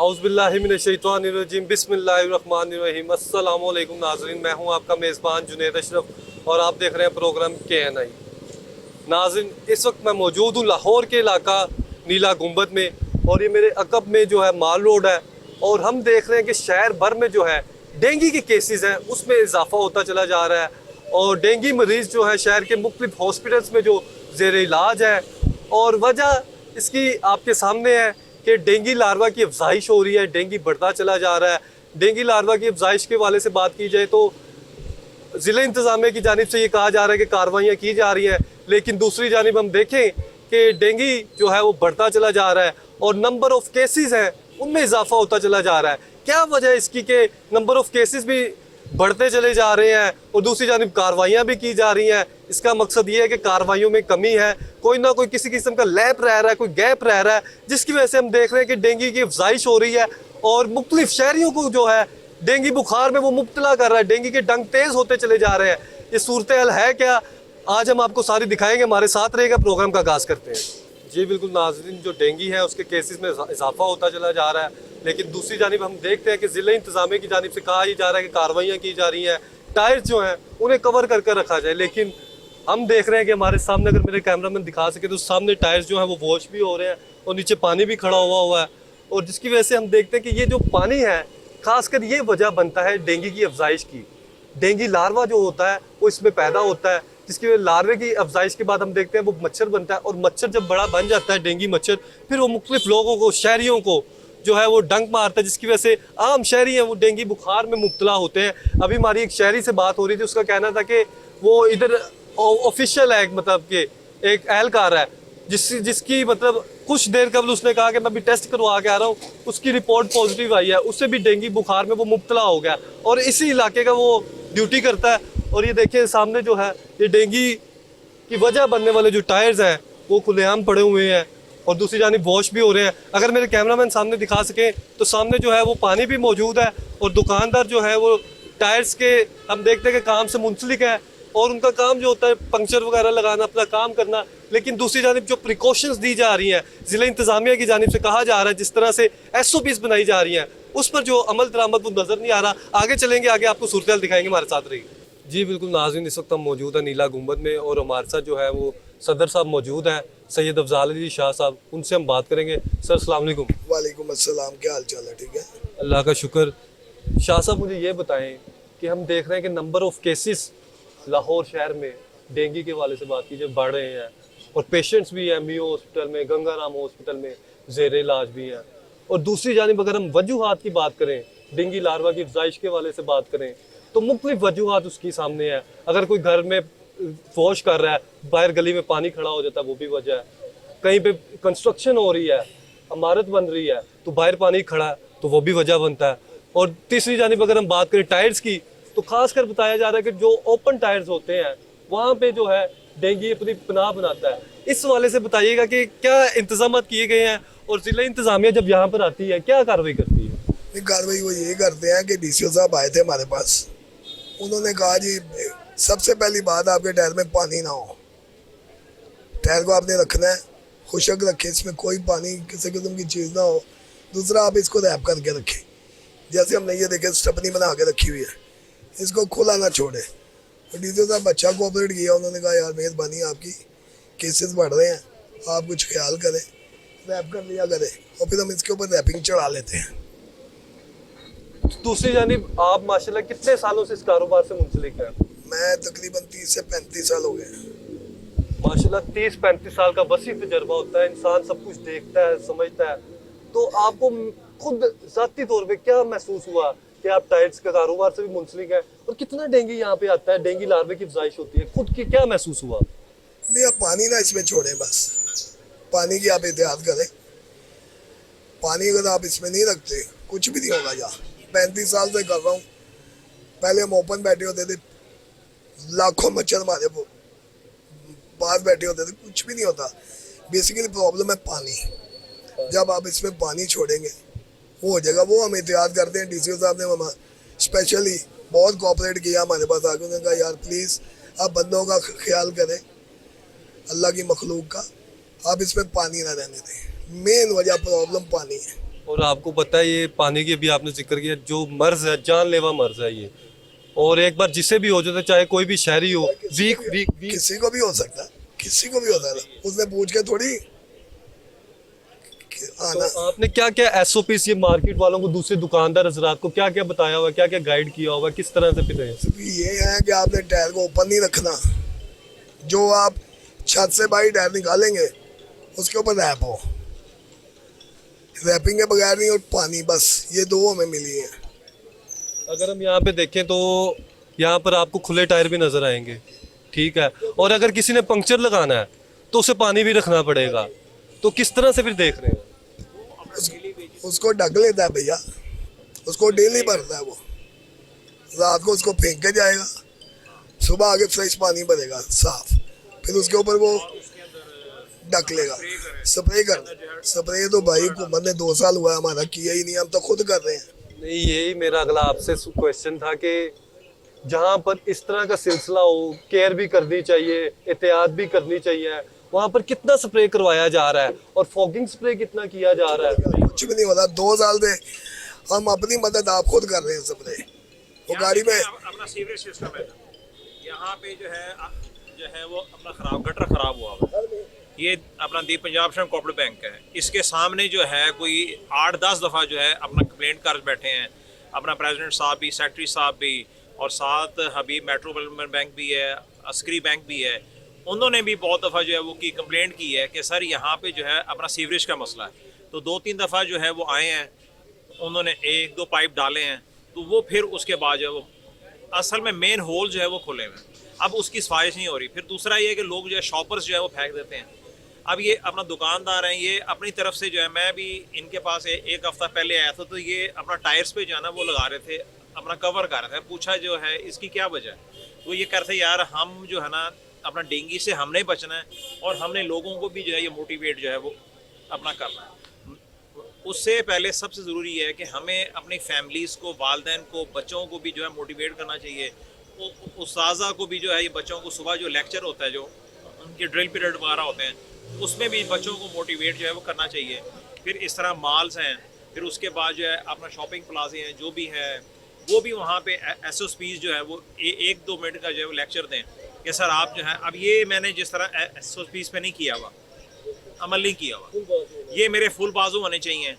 औज़ुबिल्लाहिमिनश्शैतानिर्रजीम बिस्मिल्लाहिर्रहमानिर्रहीम। अस्सलाम वालेकुम नाज़रीन, मैं हूं आपका मेज़बान जुनैद अशरफ और आप देख रहे हैं प्रोग्राम KNI। नाज़रीन, इस वक्त मैं मौजूद हूं लाहौर के इलाका नीला गुंबद में और ये मेरे अकब में जो है माल रोड है और हम देख रहे हैं कि शहर भर में जो है डेंगू के केसेस हैं उसमें इजाफा होता चला जा रहा है और डेंगू मरीज़ जो है शहर के मुख्तलिफ हॉस्पिटल्स में जो ज़ेर इलाज है और वजह इसकी आपके सामने है कि डेंगू लार्वा की अफजाइश हो रही है, डेंगू बढ़ता चला जा रहा है। डेंगू लार्वा की अफजाइश के वाले से बात की जाए तो ज़िला इंतज़ामिया की जानिब से ये कहा जा रहा है कि कार्रवाइयाँ की जा रही हैं, लेकिन दूसरी जानिब हम देखें कि डेंगू जो है वो बढ़ता चला जा रहा है और नंबर ऑफ़ केसेस हैं उनमें इजाफा होता चला जा रहा है। क्या वजह इसकी कि नंबर ऑफ़ केसेस भी बढ़ते चले जा रहे हैं और दूसरी जानिब कार्रवाइयाँ भी की जा रही हैं? इसका मकसद ये है कि कार्रवाइयों में कमी है, कोई ना कोई किसी किस्म का लैप रह रहा है, कोई गैप रह रहा है, जिसकी वजह से हम देख रहे हैं कि डेंगू की अफजाइश हो रही है और मुख्तलिफ शहरियों को जो है डेंगू बुखार में वो मुब्तला कर रहा है, डेंगू के डंक तेज़ होते चले जा रहे हैं। ये सूरत हाल है क्या? आज हम आपको सारी दिखाएंगे, हमारे साथ रहेगा। प्रोग्राम का आगाज़ करते हैं। जी बिल्कुल नाज़रीन, जो डेंगू है उसके केसेस में इजाफा होता चला जा रहा है, लेकिन दूसरी जानिब हम देखते हैं कि ज़िला इंतज़ामिया की जानिब से कहा ही जा रहा है कि कार्रवाइयाँ की जा रही हैं, टायर्स जो हैं उन्हें कवर करके रखा जाए। लेकिन हम देख रहे हैं कि हमारे सामने, अगर मेरे कैमरामैन दिखा सके तो सामने टायर्स जो हैं वो वॉश भी हो रहे हैं और नीचे पानी भी खड़ा हुआ है और जिसकी वजह से हम देखते हैं कि ये जो पानी है खासकर ये वजह बनता है डेंगू की अफजाइश की। डेंगू लार्वा जो होता है वो इसमें पैदा होता है, जिसकी वजह लार्वे की अफजाइश के बाद हम देखते हैं वो मच्छर बनता है और मच्छर जब बड़ा बन जाता है डेंगू मच्छर, फिर वो मुख्तलिफ लोगों को, शहरियों को जो है वो डंक मारता है, जिसकी वजह से आम शहरी हैं वो डेंगू बुखार में मुब्तला होते हैं। अभी हमारी एक शहरी से बात हो रही थी, उसका कहना था कि वो इधर ऑफिशियल है, मतलब कि एक एहलकार है जिसकी मतलब कुछ देर कबल उसने कहा कि मैं अभी टेस्ट करवा के आ रहा हूँ, उसकी रिपोर्ट पॉजिटिव आई है, उससे भी डेंगू बुखार में वो मुब्तला हो गया और इसी इलाके का वो ड्यूटी करता है। और ये देखिए सामने जो है ये डेंगू की वजह बनने वाले जो टायर्स हैं वो खुलेआम पड़े हुए हैं और दूसरी जानिब वॉश भी हो रहे हैं। अगर मेरे कैमरामैन सामने दिखा सकें तो सामने जो है वो पानी भी मौजूद है और दुकानदार जो है वो टायर्स के, हम देखते हैं कि काम से मुंसलिक है और उनका काम जो होता है पंक्चर वगैरह लगाना, अपना काम करना। लेकिन दूसरी जानिब जो प्रिकॉशंस दी जा रही हैं ज़िला इंतज़ामिया की जानिब से कहा जा रहा है, जिस तरह से SOPs बनाई जा रही हैं उस पर जो अमल दरामद वो नज़र नहीं आ रहा। आगे चलेंगे, आगे आपको सूरत हाल दिखाएंगे, हमारे साथ रहिए। जी बिल्कुल नाज़रीन, इस वक्त हम मौजूद हैं नीला गुंबद में और हमारे साथ जो है वो सदर साहब मौजूद हैं, सैयद अफजाल अली शाह साहब। उनसे हम बात करेंगे। सर अस्सलाम वालेकुम। वालेकुम अस्सलाम, क्या हाल चाल है? ठीक है, अल्लाह का शुक्र। शाह साहब मुझे ये बताएं कि हम देख रहे हैं कि नंबर ऑफ़ केसेस लाहौर शहर में डेंगू के वाले से बात कीजिए बढ़ रहे हैं और पेशेंट्स भी हैं, मियो हॉस्पिटल में, गंगाराम हॉस्पिटल में ज़ेर इलाज भी हैं। और दूसरी जानिब अगर हम वजूहात की बात करें, डेंगू लार्वा की अफजाइश के वाले से बात करें तो मुख्तलिफ वजूहात उसकी सामने है। अगर कोई घर में वॉश कर रहा है, बाहर गली में पानी खड़ा हो जाता है, वो भी वजह है। कहीं पे कंस्ट्रक्शन हो रही है, इमारत बन रही है तो बाहर पानी खड़ा है तो वो भी वजह बनता है। और तीसरी जानिब अगर हम बात करें टायर्स की तो खासकर बताया जा रहा है कि जो ओपन टायर्स होते हैं वहाँ पे जो है डेंगू अपनी पनाह बनाता है। इस वाले से बताइएगा कि क्या इंतजाम किए गए हैं और ज़िला इंतज़ामिया जब यहाँ पर आती है क्या कार्रवाई करती है? कार्रवाई वो ये करते हैं कि DCO साहब आए थे हमारे पास, उन्होंने कहा जी सबसे पहली बात आपके टायर में पानी ना हो, टायर को आपने रखना है खुशक रखें, इसमें कोई पानी किसी किस्म की चीज़ ना हो। दूसरा, आप इसको रैप करके रखें, जैसे हमने ये देखे स्टपनी बना के रखी हुई है, इसको खुला ना छोड़े। तो DCO साहब अच्छा कोऑपरेट किया, उन्होंने कहा यार मेहरबानी आपकी, केसेस बढ़ रहे हैं, आप कुछ ख्याल करें, रैप कर लिया करें और फिर हम इसके ऊपर रैपिंग चढ़ा लेते हैं। दूसरी जानिब आप माशाल्लाह कितने सालों से इस कारोबार से मुंसलिक हैं? मैं तकरीबन 30 से 35 साल हो गए हैं। माशाल्लाह 30-35 साल का वसी तजर्बा होता है, इंसान सब कुछ देखता है, समझता है। तो आपको खुद ज़ाती तौर पे क्या महसूस हुआ कि आप टायर्स के कारोबार से भी मुंसलिक हैं और कितना डेंगू यहाँ पे आता है, डेंगू लार्वे की अफजाइश होती है, खुद की क्या महसूस हुआ? नहीं, आप पानी ना इसमें छोड़ें, बस पानी की आप एहतियात करें। पानी अगर आप इसमें नहीं रखते कुछ भी नहीं होगा। यहाँ 35 साल से कर रहा हूँ, पहले हम ओपन बैठे होते थे, लाखों मच्छर हमारे पास बैठे होते थे, कुछ भी नहीं होता। बेसिकली प्रॉब्लम है पानी। जब आप इसमें पानी छोड़ेंगे वो हो जाएगा। वो हम एहतियात करते हैं। DCO साहब ने स्पेशली बहुत कोऑपरेट किया हमारे पास आके, उन्होंने कहा यार प्लीज़ आप बंदों का ख्याल करें, अल्लाह की मखलूक का, आप इसमें पानी ना रहने दें। मेन वजह प्रॉब्लम पानी है। और आपको पता है ये पानी की भी आपने जिक्र किया, जो मर्ज है, जानलेवा मर्ज है ये, और एक बार जिसे भी हो जाता है, चाहे कोई भी शहरी हो, वीक वीक वीक। किसी को भी हो सकता है, किसी को भी होता है, उसने पूछ के थोड़ी आना। तो आपने क्या क्या एसओपीस ये मार्केट वालों को, दूसरे दुकानदार हजरात को क्या क्या बताया हुआ, क्या क्या गाइड किया हुआ, किस तरह से फिर सिर्फ ये है कि आपने टायर को ऊपर नहीं रखना, जो आप छत से बाहर टायर निकालेंगे उसके ऊपर रैप हो, रैपिंग के बगैर नहीं, और पानी, बस ये दो हमें मिली है। अगर हम यहाँ पे देखें तो यहाँ पर आपको खुले टायर भी नजर आएंगे, ठीक है, और अगर किसी ने पंक्चर लगाना है तो उसे पानी भी रखना पड़ेगा, तो किस तरह से फिर देख रहे हैं? उसको ढक लेता है भैया, उसको डेली भरता है वो, रात को उसको फेंक के जाएगा, सुबह आके फ्रेश पानी भरेगा साफ, फिर उसके ऊपर वो ढक लेगा, स्प्रे कर। स्प्रे तो भाई हुकूमत ने 2 साल हुआ है हमारा किया ही नहीं, हम तो खुद कर रहे हैं। नहीं, यही मेरा अगला आपसे क्वेश्चन था कि जहाँ पर इस तरह का सिलसिला हो, केयर भी करनी चाहिए, एहतियात भी करनी चाहिए, वहाँ पर कितना स्प्रे करवाया जा रहा है और फॉगिंग स्प्रे कितना किया जा रहा है? कुछ भी नहीं होता, 2 साल से हम अपनी मदद आप खुद कर रहे हैं स्प्रे, वो गाड़ी में। अपना सीवरेज सिस्टम है यहाँ पे जो है वो अपना खराब, गटर खराब हुआ हुआ है। ये अपना दीप पंजाब नेशनल कोऑपरेटिव बैंक है, इसके सामने जो है कोई 8-10 दफ़ा जो है अपना कंप्लेंट कर बैठे हैं, अपना प्रेसिडेंट साहब भी, सेक्रेटरी साहब भी, और साथ हबीब मेट्रो डेवलपमेंट बैंक भी है, अस्करी बैंक भी है, उन्होंने भी बहुत दफ़ा जो है वो की कंप्लेंट की है कि सर यहाँ पे जो है अपना सीवरेज का मसला है। तो 2-3 दफ़ा जो है वो आए हैं, उन्होंने 1-2 पाइप डाले हैं, तो वो फिर उसके बाद जो है वो असल में मेन होल जो है वो खुले हुए हैं, अब उसकी सफाई नहीं हो रही। फिर दूसरा ये है कि लोग जो है शॉपर्स जो है वो फेंक देते हैं। अब ये अपना दुकानदार हैं, ये अपनी तरफ से जो है, मैं भी इनके पास एक हफ़्ता पहले आया था, तो ये अपना टायर्स पे जो है ना वो लगा रहे थे, अपना कवर कर रहे थे। पूछा जो है इसकी क्या वजह है, तो ये कहते यार हम जो है ना अपना डेंगू से हमने बचना है, और हमने लोगों को भी जो है ये मोटिवेट जो है वो अपना करना है। उससे पहले सबसे ज़रूरी है कि हमें अपनी फैमिलीज़ को, वालदैन को, बच्चों को भी जो है मोटिवेट करना चाहिए। उस्ताज़ा को भी जो है ये बच्चों को सुबह जो लेक्चर होता है, जो उनके ड्रिल पीरियड वगैरह होते हैं, उसमें भी बच्चों को मोटिवेट जो है वो करना चाहिए। फिर इस तरह मॉल्स हैं, फिर उसके बाद जो है अपना शॉपिंग प्लाजे हैं, जो भी है वो भी वहाँ पे SOPs जो है वो 1-2 मिनट का जो है वो लेक्चर दें कि सर आप जो है, अब ये मैंने जिस तरह SOPs पे नहीं किया हुआ, अमल नहीं किया हुआ, ये मेरे फुल बाजू होने चाहिए,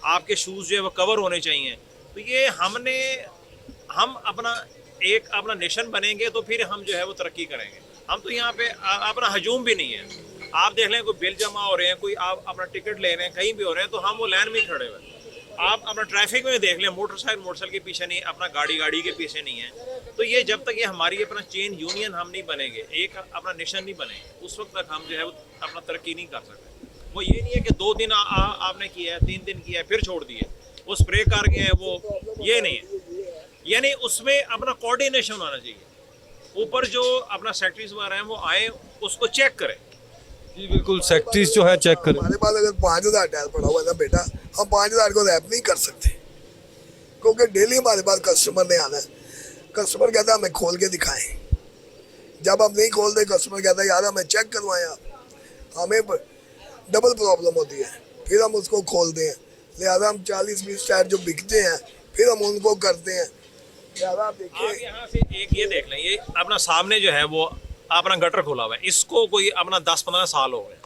आपके शूज़ जो है वो कवर होने चाहिए। तो ये हम अपना नेशन बनेंगे तो फिर हम जो है वो तरक्की करेंगे। हम तो यहाँ पे अपना हजूम भी नहीं है। आप देख लें कोई बिल जमा हो रहे हैं, कोई आप अपना टिकट ले रहे हैं, कहीं भी हो रहे हैं, तो हम वो लाइन में खड़े हुए। आप अपना ट्रैफिक में देख लें, मोटरसाइकिल के पीछे नहीं, अपना गाड़ी के पीछे नहीं है। तो ये जब तक ये हमारी अपना चेन यूनियन हम नहीं बनेंगे, एक अपना नेशन नहीं बनेंगे, उस वक्त तक हम जो है वो अपना तरक्की नहीं कर सकते। वो ये नहीं है कि 2 दिन आपने किया है, 3 दिन किया है, फिर छोड़ दिए, वो स्प्रे कर गए हैं, वो ये नहीं है। यानी उसमें अपना कोऑर्डिनेशन होना चाहिए। ऊपर जो अपना सेक्रेटरीज वगैरह हैं वो आए, उसको चेक करें। जी बिल्कुल, सेक्रेटरीज जो है चेक करें। हमारे पास अगर 5000 टायर पड़ा हुआ है ना बेटा, हम 5000 को रैप नहीं कर सकते, क्योंकि डेली हमारे पास कस्टमर ने आना है। कस्टमर कहता है हमें खोल के दिखाएं, जब हम नहीं खोलते कस्टमर कहता है यार हमें चेक करवाएं आप, हमें डबल प्रॉब्लम होती है, फिर हम उसको खोलते हैं। लिहाजा हम 40-20 टायर जो बिकते हैं फिर हम उनको करते हैं। लिहाजा आप देखिए, आप यहाँ से एक ये देख लें, ये अपना सामने जो है वो अपना गटर खुला हुआ है, इसको कोई अपना 10-15 साल हो गए,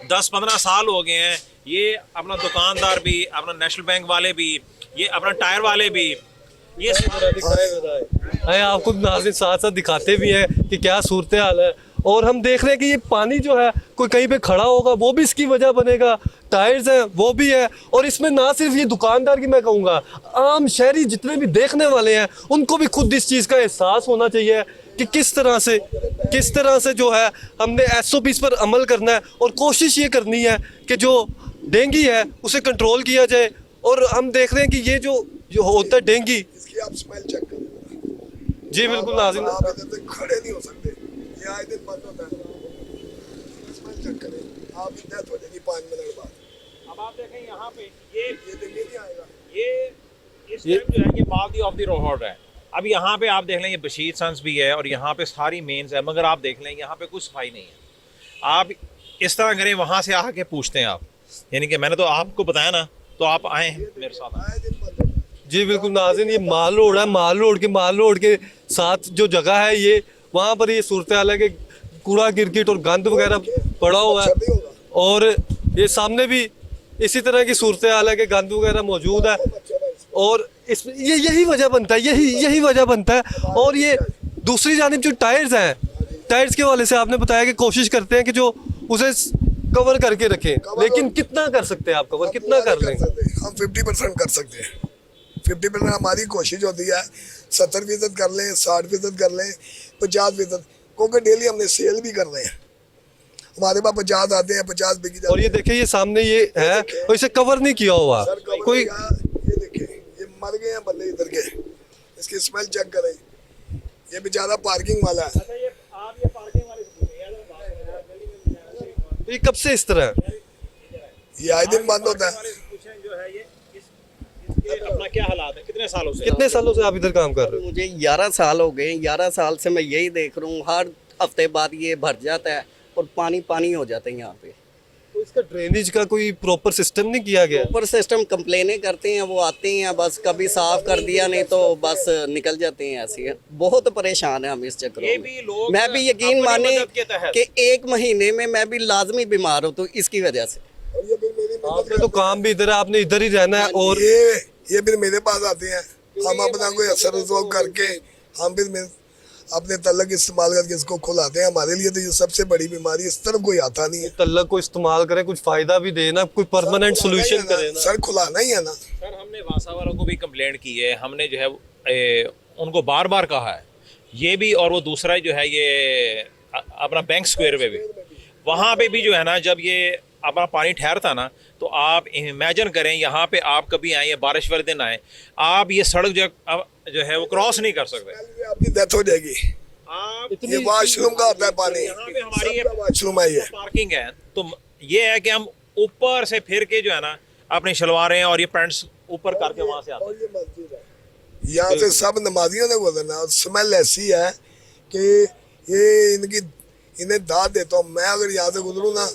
10-15 साल हो गए हैं। ये अपना दुकानदार भी, अपना नेशनल बैंक वाले भी, ये अपना टायर वाले भी, ये आपको नाज़रीन साथ साथ दिखाते भी हैं कि क्या सूरत हाल है। और हम देख रहे हैं कि ये पानी जो है कोई कहीं पे खड़ा होगा वो भी इसकी वजह बनेगा, टायर्स हैं वो भी है, और इसमें ना सिर्फ ये दुकानदार की, मैं कहूँगा आम शहरी जितने भी देखने वाले हैं उनको भी खुद इस चीज़ का एहसास होना चाहिए कि किस तरह से जो है हमने SOPs पर अमल करना है, और कोशिश ये करनी है कि जो डेंगू है उसे कंट्रोल किया जाए। और हम देख रहे हैं कि ये जो होता है डेंगू, इसकी आप स्मेल चेक करें। जी बिल्कुल नाज़रीन, आप इधर से खड़े नहीं हो सकते, ये आए दिन बंद होता है। स्मेल चेक करें, आप डेथ हो जाएगी 5 मिनट बाद। अब आप देखें यहाँ पे ये देखिए नहीं आएगा, ये इस टाइम जो है ये बाल्दी ऑफ द रोड है। अब यहाँ पे आप देख लें ये बशीर सन्स भी है, और यहाँ पे सारी मेन्स है, मगर आप देख लें यहाँ पे कुछ सफाई नहीं है। आप इस तरह करें, वहाँ से आके पूछते हैं आप, यानी कि मैंने तो आपको बताया ना तो आप आए हैं मेरे साथ। आए दिन बंद होता है। जी बिल्कुल नाज़रीन, ये माल रोड है। माल रोड के साथ जो जगह है ये, वहाँ पर ये सूरत हाल है कि कूड़ा गिरगिट और गंद वगैरह पड़ा हुआ है, अच्छा नहीं होगा। और ये सामने भी इसी तरह की सूरत हाल है कि गंद वगैरह मौजूद है। अच्छा नहीं, और इस यही वजह बनता है, यही वजह बनता है। और ये दूसरी जानिब जो टायर्स हैं, टायर्स के हवाले से आपने बताया कि कोशिश करते हैं कि जो उसे कवर करके रखें, लेकिन कितना कर सकते हैं आप कवर, कितना कर लेंगे? हम 50% कर सकते हैं। 50% हमारी कोशिश होती है, 70% कर लें, 60% कर लें, 50%, क्योंकि डेली हमने सेल भी करने हैं। हमारे पास 50 आते हैं, 50 बिकी जाते और ये देखिए, ये सामने ये है और इसे कवर नहीं किया हुआ सर, cover कोई। किया, ये देखिए, ये मर गए हैं बंदे इधर के, इसकी स्मेल चेक करें। ये बेचारा पार्किंग वाला है। ये कब से इस तरह है? ये आए दिन बंद होता है। जो है ये अपना क्या हालात है, कितने सालों से? कितने सालों से आप इधर काम कर रहे हो? मुझे 11 साल हो गए। 11 साल से मैं यही देख रहा हूँ, हर हफ्ते बाद ये भर जाता है और पानी पानी हो जाता है यहाँ पे। तो इसका ड्रेनेज का कोई प्रॉपर सिस्टम नहीं किया गया? ऊपर सिस्टम कंप्लेनें करते हैं, वो आते हैं बस, कभी साफ कर दिया नहीं तो बस निकल जाते हैं ऐसे। बहुत परेशान है हम इस चक्कर ये में। भी लोग मैं भी यकीन अपनी माने मदद के तहत। कि 1 महीने में मैं भी लाजमी बीमार हूँ तो इसकी वजह से। और ये फिर मेरी मदद आपने तो काम भी इधर है, आपने इधर ही रहना है। और ये फिर मेरे पास आते हैं, हम अपना कोई असर रसूख करके हम फिर अपने तलक इस्तेमाल करके इसको खुलाते हैं। हमारे लिए तो ये सबसे बड़ी बीमारी, इस तरफ कोई आता नहीं है। तल्लक को इस्तेमाल करें, कुछ फायदा भी देना, कोई परमानेंट सोल्यूशन करें ना। सर खुलाना ही है ना। सर हमने वासा वालों को भी कंप्लेंट की है, हमने जो है उनको बार बार कहा है ये भी, और वो दूसरा जो है ये अपना बैंक स्क्वायर पे भी, वहाँ पे भी जो है ना, जब ये अपना पानी ठहरता ना, तो आप इमेजिन करें यहाँ पे आप कभी आए या बारिश वाले दिन आए, आप ये सड़क जो है वो क्रॉस नहीं कर सकते। आपकी डेथ हो जाएगी। आप ये वॉशरूम का होता है पानी, यहाँ पे हमारी सबका वॉशरूम है ये। पार्किंग है, तो ये है कि हम ऊपर से फिर के जो है ना अपनी शलवारें और ये पैंट्स ऊपर करके वहाँ से आते हैं। और ये मस्जिद है, यहाँ से सब नमाजियों ने गुजरना, और स्मेल ऐसी है कि ये इन्हें दाद देता हूँ मैं, अगर यहाँ से गुजरूँ ना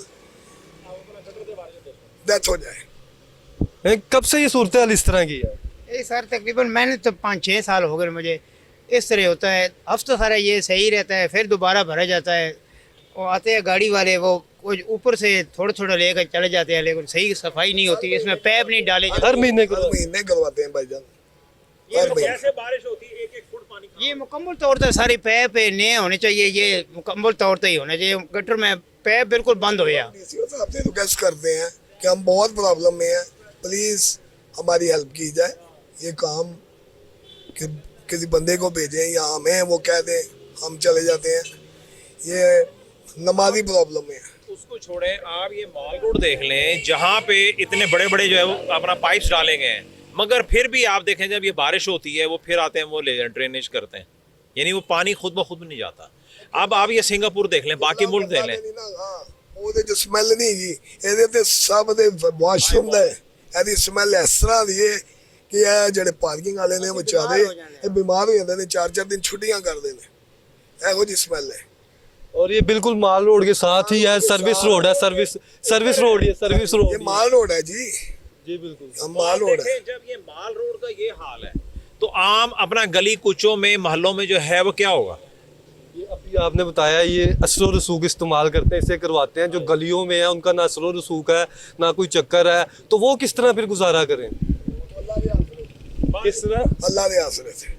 डेथ हो जाए। कब से ये सूरत हाल इस तरह की है? ये सर तकरीबन मैंने तो 5-6 साल हो गए मुझे। इस तरह होता है, हफ्ता सारा ये सही रहता है, फिर दोबारा भरा जाता है। वो आते हैं गाड़ी वाले, वो कुछ ऊपर से थोड़ा थोड़ा लेकर चले जाते हैं, लेकिन सही सफाई नहीं होती, इसमें पैप नहीं डाले जाते। हर महीने हर महीने करवाते हैं भाईजान, हर महीने। जैसे बारिश होती है 1-1 फुट पानी ये मुकम्मल तौर पर सारी पैप नए होने चाहिए, ये मुकम्मल तौर पर ही होना चाहिए। गटर में पैप बिल्कुल बंद हो गया। डीसीओ साहब से रिक्वेस्ट करते हैं कि हम बहुत प्रॉब्लम में हैं, प्लीज़ हमारी हेल्प की जाए। ये काम किसी बंदे को भेजें या हमें वो कह दें, हम चले जाते हैं। ये नमाजी प्रॉब्लम में है। उसको छोड़े, आप ये माल रोड देख लें, जहाँ पे इतने बड़े बड़े जो है वो अपना पाइप्स डाले गए हैं, मगर फिर भी आप देखें जब ये बारिश होती है वो फिर आते हैं, वो ले ड्रेनेज करते हैं, यानी वो पानी खुद ब खुद नहीं जाता। अब आप ये सिंगापुर देख लें, बाकी मुल्क देख लें, ਉਹਦੇ ਚ ਸਮੈਲ ਨਹੀਂ ਗਈ, ਇਹਦੇ ਤੇ ਸਭ ਦੇ ਵਾਸ਼ਰੂਮ ਦਾ ਇਹਦੀ ਸਮੈਲ ਇਸ ਤਰ੍ਹਾਂ ਦੀ ਹੈ ਕਿ ਇਹ ਜਿਹੜੇ ਪਾਰਕਿੰਗ ਵਾਲੇ ਨੇ ਵਿਚਾਰੇ ਇਹ ਬਿਮਾਰ ਹੋ ਜਾਂਦੇ ਨੇ, 4-4 ਦਿਨ ਛੁੱਟੀਆਂ ਕਰਦੇ ਨੇ, ਇਹੋ ਜੀ ਸਮੈਲ ਹੈ। और ये बिल्कुल माल रोड के साथ ही है, सर्विस रोड है, सर्विस रोड, ये सर्विस रोड। ये माल रोड है जी, जी बिल्कुल। हम माल रोड है। देखें, जब ये माल रोड का ये हाल है तो आम अपना गली कुचों में मोहल्लों में जो है वो क्या होगा? ये अभी आपने बताया ये असर और रसूख इस्तेमाल करते हैं, इसे करवाते हैं। जो गलियों में है उनका ना असर और रसूख है ना कोई चक्कर है, तो वो किस तरह फिर गुजारा करें? किस तरह, अल्लाह के आसरे से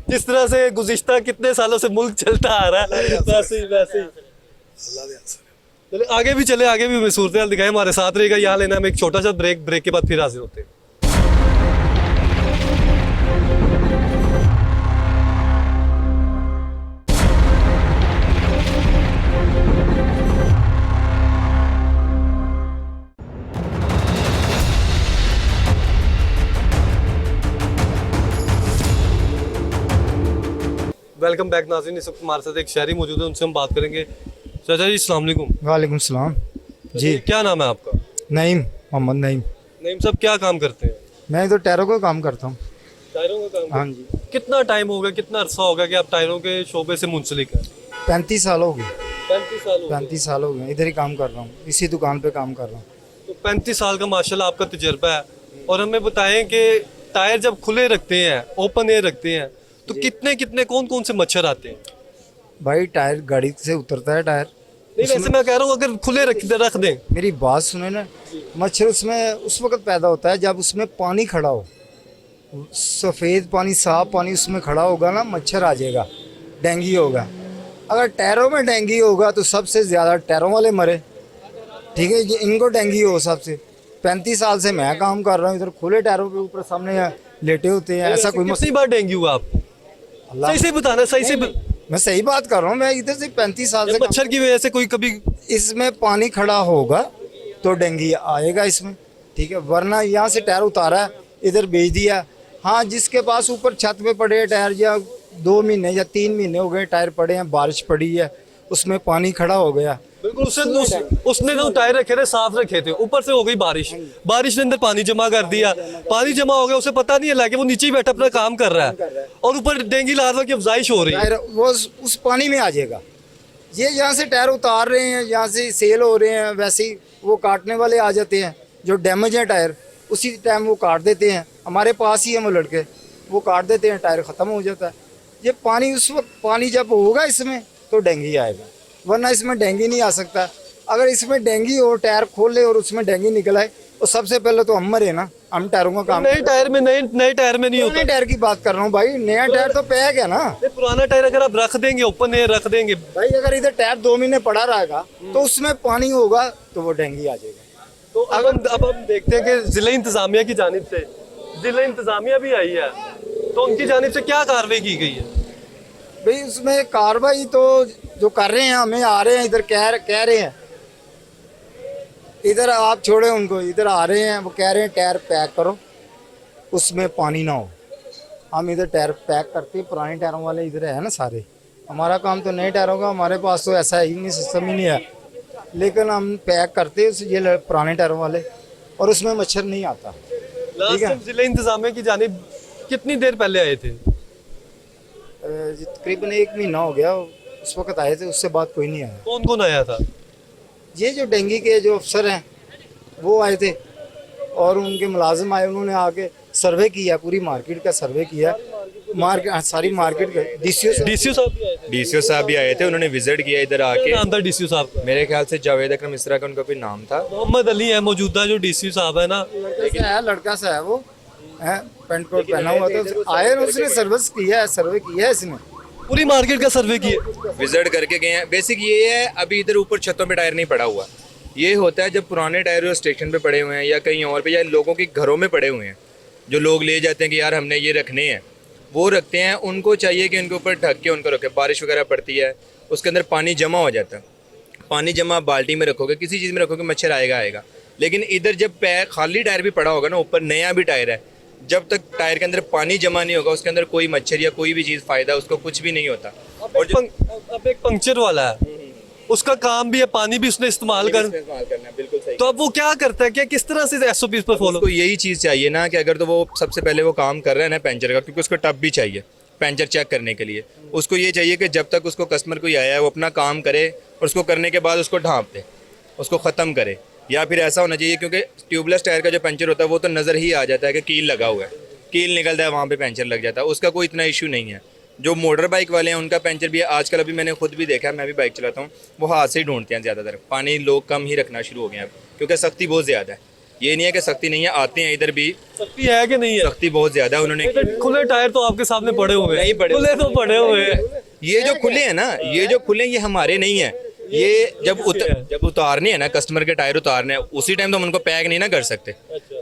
जिस तरह से गुज़िश्ता कितने सालों से मुल्क चलता आ रहा है, वैसे ही अल्लाह के आसरे। चले आगे भी चले, आगे भी हमें सूरत हाल दिखाएं, हमारे साथ रहेगा। यहाँ लेना हम एक छोटा सा ब्रेक के बाद फिर हाजिर होते हैं। वेलकम बैक नाज़रीन, इस वक्त हमारे साथ एक शहरी मौजूद है, उनसे हम बात करेंगे। चाचा जी अस्सलाम वालेकुम। वालेकुम सलाम जी। क्या नाम है आपका? नईम, मोहम्मद नईम। नईम साहब क्या काम करते हैं? मैं इधर टायरों का काम करता हूँ। टायरों का काम? हाँ जी। कितना टाइम हो गया, कितना अरसा हो गया कि आप टायरों के शोबे से मुंसलिक हैं? 35 साल हो गए। 35 साल हो गए। 35 साल हो गए, इधर ही काम कर रहा हूँ, इसी दुकान पे काम कर रहा हूँ। तो 35 साल का माशाल्लाह आपका तजर्बा है, और हमें बताएं कि टायर जब खुले रखते हैं, ओपन एयर रखते हैं, तो कितने कितने कौन कौन से मच्छर आते हैं? भाई टायर गाड़ी से उतरता है टायर। नहीं, वैसे मैं कह रहा हूँ अगर खुले रख दें। मेरी बात सुने ना, मच्छर उसमें उस वक्त पैदा होता है जब उसमें पानी खड़ा हो, सफ़ेद पानी, साफ पानी उसमें खड़ा होगा ना, मच्छर आ जाएगा, डेंगू होगा। अगर टायरों में डेंगू होगा तो सबसे ज़्यादा टायरों वाले मरे, ठीक है, ये इनको डेंगू हो सबसे। 35 साल से मैं काम कर रहा हूँ, इधर खुले टायरों के ऊपर सामने लेटे होते हैं, ऐसा कोई कितनी बार डेंगू हुआ आपको? अल्लाह, सही से बताना, सही से मैं सही बात कर रहा हूँ, मैं इधर से 35 साल से मच्छर की वजह से कोई कभी इसमें पानी खड़ा होगा तो डेंगू आएगा इसमें, ठीक है। वरना यहाँ से टायर उतारा इधर भेज दिया, हाँ, जिसके पास ऊपर छत पे पड़े हैं टायर, या 2 महीने या 3 महीने हो गए टायर पड़े हैं, बारिश पड़ी है, उसमें पानी खड़ा हो गया, बिल्कुल उसने तो टायर रखे थे, साफ रखे थे, ऊपर से हो गई बारिश, बारिश ने अंदर पानी जमा कर दिया, पानी जमा हो गया, उसे पता नहीं है कि वो नीचे ही बैठा अपना काम कर रहा है और ऊपर डेंगू लार्वा की अफजाइश हो रही है। टायर वो उस पानी में आ जाएगा। ये यहाँ से टायर उतार रहे हैं, यहाँ से सेल हो रहे हैं, वैसे ही वो काटने वाले आ जाते हैं, जो डैमेज है टायर उसी टाइम वो काट देते हैं। हमारे पास ही हैं वो लड़के, वो काट देते हैं, टायर ख़त्म हो जाता है। ये पानी उस वक्त, पानी जब होगा इसमें तो डेंगू आएगा, वरना इसमें डेंगू नहीं आ सकता। अगर इसमें डेंगू हो, टायर खोले और उसमें डेंगू निकल आए, तो सबसे पहले तो हम मरे ना, हम टायरों का काम। नए टायर में नए टायर में नहीं होता। नए टायर की बात कर रहा हूँ भाई, नया टायर तो पैक है ना। पुराना टायर अगर आप रख देंगे, ओपन एयर रख देंगे भाई, अगर इधर टायर 2 महीने पड़ा रहेगा तो उसमें पानी होगा तो वो डेंगू आ जाएगा। तो अब हम देखते हैं कि जिला इंतजामिया की जानिब से, जिला इंतजामिया भी आई है, तो उनकी जानिब से क्या कार्रवाई की गई है? भाई उसमें कार्रवाई तो जो कर रहे हैं, हमें आ रहे हैं इधर कह रहे हैं, इधर आप छोड़े उनको, इधर आ रहे हैं, वो कह रहे हैं टायर पैक करो, उसमें पानी ना हो। हम इधर टायर पैक करते हैं, पुराने टायरों वाले इधर है ना सारे, हमारा काम तो नए टायरों का, हमारे पास तो ऐसा ही नहीं, सिस्टम ही नहीं है, लेकिन हम पैक करते हैं ये पुराने टायरों वाले, और उसमें मच्छर नहीं आता। लास्ट टाइम जिला इंतजामिया की जानिब कितनी देर पहले आए थे? तकरीबन 1 महीना हो गया, उस वक्त आए थे, उससे बाद कोई नहीं आया। कौन कौन आया था? ये जो डेंगू के जो अफसर हैं वो आए थे, और उनके मुलाजिम आए, उन्होंने आके सर्वे किया, पूरी मार्केट का सर्वे किया, सारी मार्केट का। डीसीओ साहब भी आए थे। डीसीओ साहब भी आए थे, उन्होंने विजिट किया इधर आके। क्या नाम था डीसीओ साहब का? मेरे ख्याल से जावेद अकरम इस तरह का उनका कोई नाम था। मोहम्मद अली है मौजूदा जो डीसीओ साहब है ना, लड़का सा है वो, है पेंट कोट पहना हुआ था, आए उसने सर्वे किया है इसने, पूरी मार्केट का सर्वे किया, विजिट करके गए हैं। बेसिक ये है, अभी इधर ऊपर छतों पे टायर नहीं पड़ा हुआ। ये होता है जब पुराने टायर जो स्टेशन पे पड़े हुए हैं या कहीं और पे, या लोगों के घरों में पड़े हुए हैं, जो लोग ले जाते हैं कि यार हमने ये रखने हैं, वो रखते हैं, उनको चाहिए कि उनके ऊपर ढक के उनको रखे। बारिश वगैरह पड़ती है, उसके अंदर पानी जमा हो जाता है, पानी जमा बाल्टी में रखोगे, किसी चीज़ में रखोगे, मच्छर आएगा। लेकिन इधर जब खाली टायर भी पड़ा होगा ना, ऊपर नया भी टायर है, जब तक टायर के अंदर पानी जमा नहीं होगा, उसके अंदर कोई मच्छर या कोई भी चीज़ फ़ायदा उसको कुछ भी नहीं होता। और अब एक पंक्चर वाला है, उसका काम भी है, पानी भी उसने इस्तेमाल करना है, बिल्कुल सही। तो अब वो क्या करता है, क्या किस तरह से एसओपी पर फॉलो? उसको यही चीज़ चाहिए ना कि अगर तो वो सबसे पहले वो काम कर रहा है ना पंचर का, क्योंकि उसको टब भी चाहिए पंचर चेक करने के लिए, उसको ये चाहिए कि जब तक उसको कस्टमर कोई आया है वो अपना काम करे, और उसको करने के बाद उसको ढाँप दे, उसको ख़त्म करे। या फिर ऐसा होना चाहिए, क्योंकि ट्यूबलेस टायर का जो पंचर होता है वो तो नज़र ही आ जाता है कि कील लगा हुआ है, कील निकलता है, वहाँ पे पंचर लग जाता है, उसका कोई इतना इशू नहीं है। जो मोटर बाइक वाले हैं उनका पंचर भी है आजकल, अभी मैंने खुद भी देखा है, मैं भी बाइक चलाता हूँ, वो हाथ से ही ढूंढते हैं ज़्यादातर। पानी लोग कम ही रखना शुरू हो गए हैं क्योंकि सख्ती बहुत ज़्यादा है। ये नहीं है कि सख्ती नहीं है, आते हैं इधर भी, सख्ती है कि नहीं है? सख्ती बहुत ज़्यादा है। उन्होंने खुले टायर तो आपके सामने पड़े हुए हैं, नहीं पड़े, खुले तो पड़े हुए हैं। ये जो खुले हैं ना, ये जो खुले ये हमारे नहीं है, ये जब उतारने हैं ना, कस्टमर के टायर उतारने हैं, उसी टाइम तो हम उनको पैक नहीं ना कर सकते।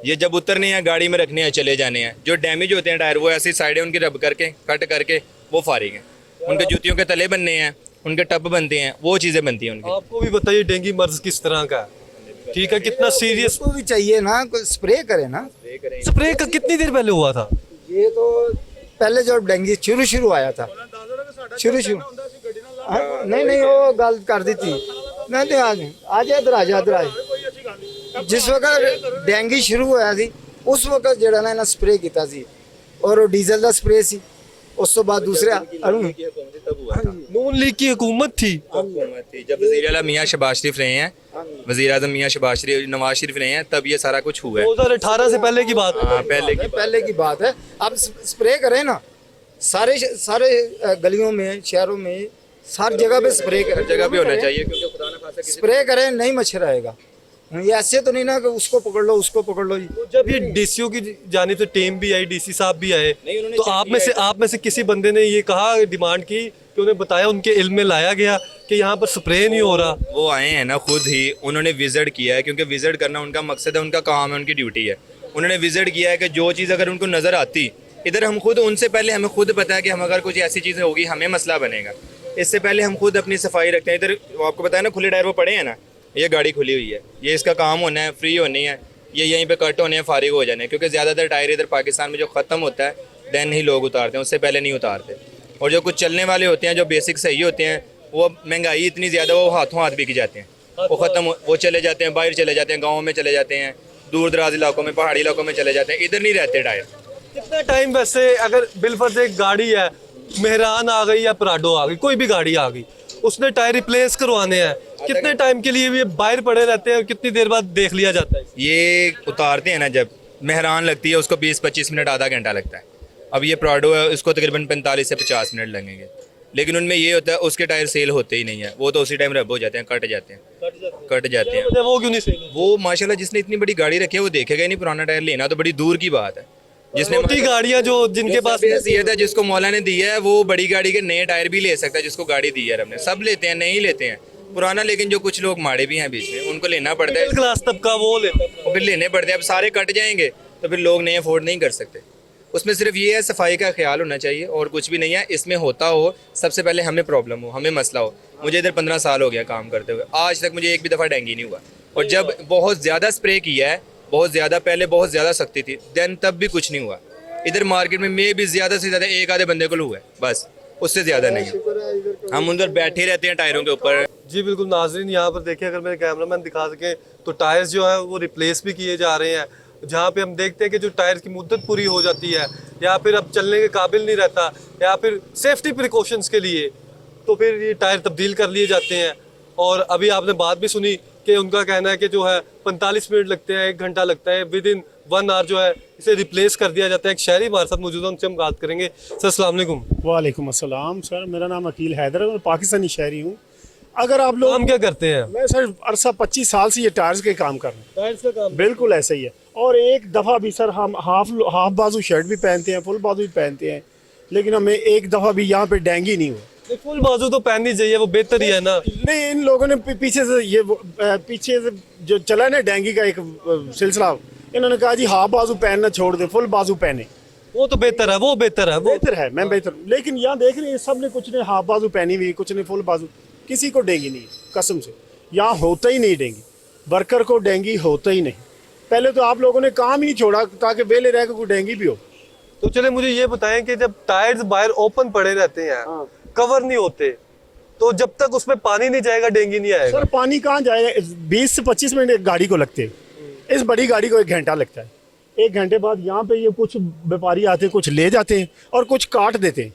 ये जब उतरने हैं, गाड़ी में रखने हैं, चले जाने हैं। जो डैमेज होते हैं टायर, वो ऐसी साइडें उनकी रब करके कट करके वो फारिग हैं। उनके जूतियों के तले बनने हैं, उनके टब बनते हैं, वो चीज़ें बनती हैं उनकी। आपको भी बताइए डेंगू मर्ज किस तरह का है, ठीक है, कितना सीरियस? उसको भी चाहिए ना, स्प्रे करे ना। स्प्रे का कितनी देर पहले हुआ था? ये तो पहले जब डेंगू शुरू आया था, शुरू नहीं वो गल कर दी थी, नहीं तो आज इधर आ जिस वक्त डेंगू शुरू होया सी उस वक्त ਜਿਹੜਾ ਨਾ ਇਹਨਾਂ स्प्रे ਕੀਤਾ ਸੀ, और डीजल ਦਾ स्प्रे ਸੀ, उस तो बाद दूसरा नून लीग की हुकूमत थी। जब वज़ीर आला मियां शहबाज शरीफ रहे हैं, वज़ीर आज़म मियाँ नवाज शरीफ रहे हैं, तब ये सारा कुछ हुआ है। 2018 से पहले की बात है। हाँ, पहले की बात है। अब स्प्रे करें ना, सारे गलियों में, शहरों में, हर जगह पे स्प्रे करें। जगह पे होना चाहिए, क्योंकि खुदा ना खासा किसी स्प्रे करें, नहीं मच्छर आएगा। ये ऐसे तो नहीं ना कि उसको पकड़ लो, उसको पकड़ लो। तो जब ये डीसीओ की जानिब से टीम भी आई, डीसी साहब भी आए, उन्होंने तो check आप में से किसी बंदे ने ये कहा, डिमांड की कि उन्हें बताया, उनके इल्म में लाया गया कि यहाँ पर स्प्रे नहीं हो रहा? वो आए हैं ना, खुद ही उन्होंने विजिट किया है, क्योंकि विजिट करना उनका मकसद है, उनका काम है, उनकी ड्यूटी है। उन्होंने विजिट किया है कि जो चीज़ अगर उनको नज़र आती, इधर हम खुद उनसे पहले हमें खुद पता है कि हम अगर कुछ ऐसी चीज़ें होगी हमें मसला बनेगा, इससे पहले हम खुद अपनी सफाई रखते हैं। इधर आपको पता है ना, खुले टायर वो पड़े हैं ना, ये गाड़ी खुली हुई है, ये इसका काम होना है, फ्री होनी है, ये यहीं पे कट होने हैं, फारिग हो जाने हैं, क्योंकि ज़्यादातर टायर इधर पाकिस्तान में जो ख़त्म होता है देन ही लोग उतारते हैं, उससे पहले नहीं उतारते। और जो कुछ चलने वाले होते हैं, जो बेसिक सही होते हैं, वो महंगाई इतनी ज़्यादा, वो हाथों हाथ बिक जाते हैं, वो ख़त्म, वो चले जाते हैं, बाहर चले जाते हैं, गाँव में चले जाते हैं, दूर दराज इलाकों में, पहाड़ी इलाकों में चले जाते हैं, इधर नहीं रहते टायर। कितना टाइम वैसे, अगर बिलफर्ज एक गाड़ी है, मेहरान आ गई या पराडो आ गई, कोई भी गाड़ी आ गई, उसने टायर रिप्लेस करवाने हैं, कितने टाइम के लिए ये बाहर पड़े रहते हैं और कितनी देर बाद देख लिया जाता है? ये उतारते हैं ना, जब मेहरान लगती है उसको 20-25 मिनट, आधा घंटा लगता है। अब ये प्राडो है, उसको तकरीबन 45 से 50 मिनट लगेंगे, लेकिन उनमें ये होता है उसके टायर सेल होते ही नहीं है, वो तो उसी टाइम रब हो जाते हैं, कट जाते हैं। वो क्यों नहीं सेल? वो माशाल्लाह जिसने इतनी बड़ी गाड़ी रखी है वो देखेगा ही नहीं, पुराना टायर लेना तो बड़ी दूर की बात है। जिसने छोटी गाड़ियां जो जिनके पास हैसियत है, जिसको मौला ने दी है, वो बड़ी गाड़ी के नए टायर भी ले सकता है, जिसको गाड़ी दी है रब ने। सब लेते हैं, नहीं लेते हैं पुराना, लेकिन जो कुछ लोग माड़े भी हैं बीच में, उनको लेना पड़ता है, मिडिल क्लास तबका वो लेता है। और फिर लेने पड़ते हैं। अब सारे कट जाएंगे तो फिर लोग नए अफोर्ड नहीं कर सकते। उसमें सिर्फ ये है, सफाई का ख्याल होना चाहिए और कुछ भी नहीं है। इसमें होता हो, सबसे पहले हमें प्रॉब्लम हो, हमें मसला हो। मुझे इधर 15 साल हो गया काम करते हुए, आज तक मुझे एक भी दफ़ा डेंगू नहीं हुआ। और जब बहुत ज़्यादा स्प्रे किया है, बहुत ज़्यादा, पहले बहुत ज़्यादा सख्ती थी, देन तब भी कुछ नहीं हुआ। इधर मार्केट में भी ज़्यादा से ज़्यादा एक आधे बंदे को हुआ है, बस, उससे ज़्यादा नहीं। हम उधर बैठे रहते हैं टायरों के ऊपर। जी बिल्कुल नाजरीन, यहाँ पर देखिए, अगर मेरे कैमरामैन दिखा सके तो टायर्स जो है वो रिप्लेस भी किए जा रहे हैं। जहाँ पे हम देखते हैं कि जो टायर की मुद्दत पूरी हो जाती है या फिर अब चलने के काबिल नहीं रहता, या फिर सेफ्टी प्रिकॉशंस के लिए, तो फिर ये टायर तब्दील कर लिए जाते हैं। और अभी आपने बात भी सुनी कि उनका कहना है कि जो है 45 मिनट लगते हैं, 1 घंटा लगता है, विद इन 1 आवर जो है इसे रिप्लेस कर दिया जाता है। एक शहरी हमारे साथ मौजूद है, उनसे हम बात करेंगे। सर अस्सलाम वालेकुम। वालेकुम अस्सलाम सर, मेरा नाम अकील हैदर है, मैं पाकिस्तानी शहरी हूँ। अगर आप लोग, काम क्या करते हैं? मैं सर अरसा 25 साल से ये टायर्स के काम कर रहा हूँ। टायर्स का काम? बिल्कुल ऐसा ही है। और एक दफ़ा भी सर हम हाफ बाजू शर्ट भी पहनते हैं, फुल बाजू भी पहनते हैं, लेकिन हमें एक दफ़ा भी यहाँ पे डेंगू नहीं हुआ। फुल बाजू तो पहननी चाहिए, वो बेहतर ही है ना। नहीं, इन लोगों ने पीछे से जो चला ना डेंगू का एक सिलसिला, इन्होंने कहा जी हाफ बाजू पहनना छोड़ दे, फुल बाजू पहने। वो तो बेहतर है, वो बेहतर है, वो बेहतर है, मैं बेहतर। लेकिन यहाँ देख रहे हैं सब ने, कुछ ने हाफ बाजू पहनी हुई, कुछ ने फुल बाजू, किसी को डेंगू नहीं, कसम से यहाँ होता ही नहीं डेंगू, वर्कर को डेंगू होता ही नहीं। पहले तो आप लोगों ने काम ही नहीं छोड़ा ताकि वेले रह के कोई डेंगू भी हो। तो चले मुझे ये बताएं कि जब टायर्स बाहर ओपन पड़े रहते हैं, कवर नहीं होते, तो जब तक उसमें पानी नहीं जाएगा डेंगू नहीं आएगा? सर पानी कहाँ जाएगा? 20 से 25 मिनट एक गाड़ी को लगते हैं, इस बड़ी गाड़ी को 1 घंटा लगता है। 1 घंटे बाद यहाँ पे ये कुछ व्यापारी आते हैं, कुछ ले जाते हैं और कुछ काट देते हैं।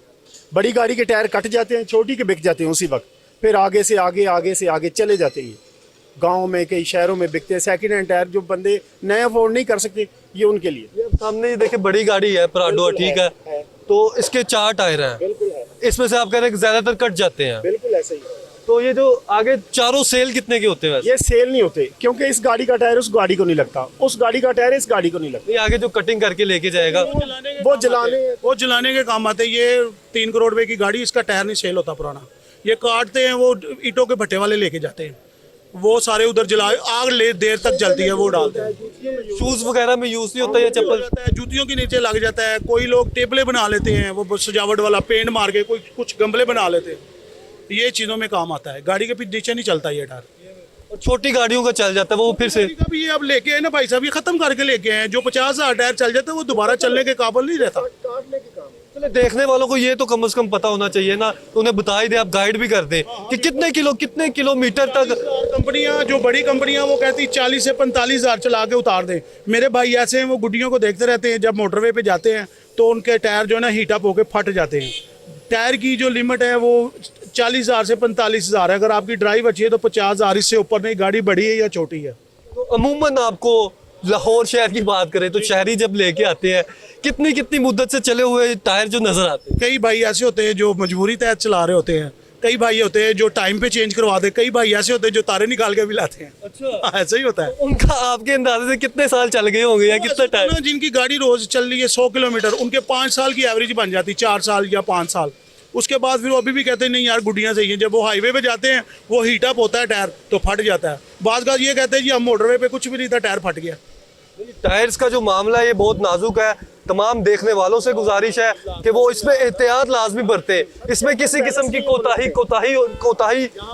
बड़ी गाड़ी के टायर कट जाते हैं, छोटी के बिक जाते हैं उसी वक्त, फिर आगे से आगे चले जाते हैं। गाँव में, कई शहरों में बिकते हैं सेकंड हैंड टायर, जो बंदे नए अफोर्ड नहीं कर सकते, ये उनके लिए। ये सामने ये देखिए बड़ी गाड़ी है, प्राडो, ठीक है, तो इसके 4 टायर हैं, बिल्कुल है, इसमें से आप कह रहे हैं कि ज्यादातर कट जाते हैं, बिल्कुल ऐसा ही है। तो ये जो आगे चारों सेल कितने के होते हैं वैसे? ये सेल नहीं होते, क्योंकि इस गाड़ी का टायर उस गाड़ी को नहीं लगता, उस गाड़ी का टायर इस गाड़ी को नहीं लगता। ये आगे जो कटिंग करके लेके जाएगा वो जलाने के काम आते हैं। ये 3 करोड़ रुपए की गाड़ी, इसका टायर नहीं सेल होता पुराना, ये काटते हैं, वो ईंटों के भट्टे वाले लेके जाते हैं, वो सारे उधर जला, आग ले देर तक जलती है, वो डालते हैं। शूज वगैरह में यूज नहीं होता या चप्पल? जूतियों के नीचे लग जाता है। कोई लोग टेबले बना लेते हैं, वो सजावट वाला पेंट मार के, कोई कुछ गमले बना लेते हैं, ये चीज़ों में काम आता है। गाड़ी के नीचे नहीं चलता ये टायर। और छोटी गाड़ियों का चल जाता है वो फिर से? कभी ये अब लेके आए ना भाई साहब, ये खत्म करके लेके आए। जो 50,000 टायर चल जाता है वो दोबारा चलने के काबिल नहीं रहता। चले देखने वालों को ये तो कम से कम पता होना चाहिए ना, तो उन्हें बता ही दे, आप गाइड भी कर दें कि कितने किलोमीटर तक। कंपनियां, जो बड़ी कंपनियां, वो कहती 40 से 45,000 चला के उतार दें। मेरे भाई ऐसे हैं, वो गुड्डियों को देखते रहते हैं, जब मोटरवे पे जाते हैं तो उनके टायर जो है ना हीट अप होकर फट जाते हैं। टायर की जो लिमिट है वो 40,000 से 45,000 है। अगर आपकी ड्राइव अच्छी है तो 50,000, इससे ऊपर नहीं। गाड़ी बड़ी है या छोटी है। तो अमूमन आपको लाहौर शहर की बात करें तो शहरी जब लेके आते हैं कितनी मुद्दत से चले हुए टायर जो नजर आते हैं? कई भाई ऐसे होते हैं जो मजबूरी तहत चला रहे होते हैं, कई भाई होते हैं जो टाइम पे चेंज करवा दे, कई भाई ऐसे होते हैं जो तारे निकाल के भी लाते हैं। अच्छा, ऐसा ही होता है। उनका आपके अंदाजे से कितने साल चल गए होंगे या कितना टाइम? ना जिनकी गाड़ी रोज चल रही है 100 किलोमीटर, उनके 5 साल की एवरेज बन जाती, 4 साल या 5 साल। उसके बाद फिर वो अभी भी कहते हैं नहीं यार गुड्डियाँ सही हैं। जब वो हाईवे पे जाते हैं वो हीट अप होता है टायर तो फट जाता है। बाद का ये कहते हैं जी हम मोटरवे पे कुछ भी नहीं था, टायर फट गया। टायर्स का जो मामला है ये बहुत नाजुक है। तमाम देखने वालों से गुजारिश है कि वो इसमें एहतियात लाजमी बरते, इसमें किसी किस्म की कोताही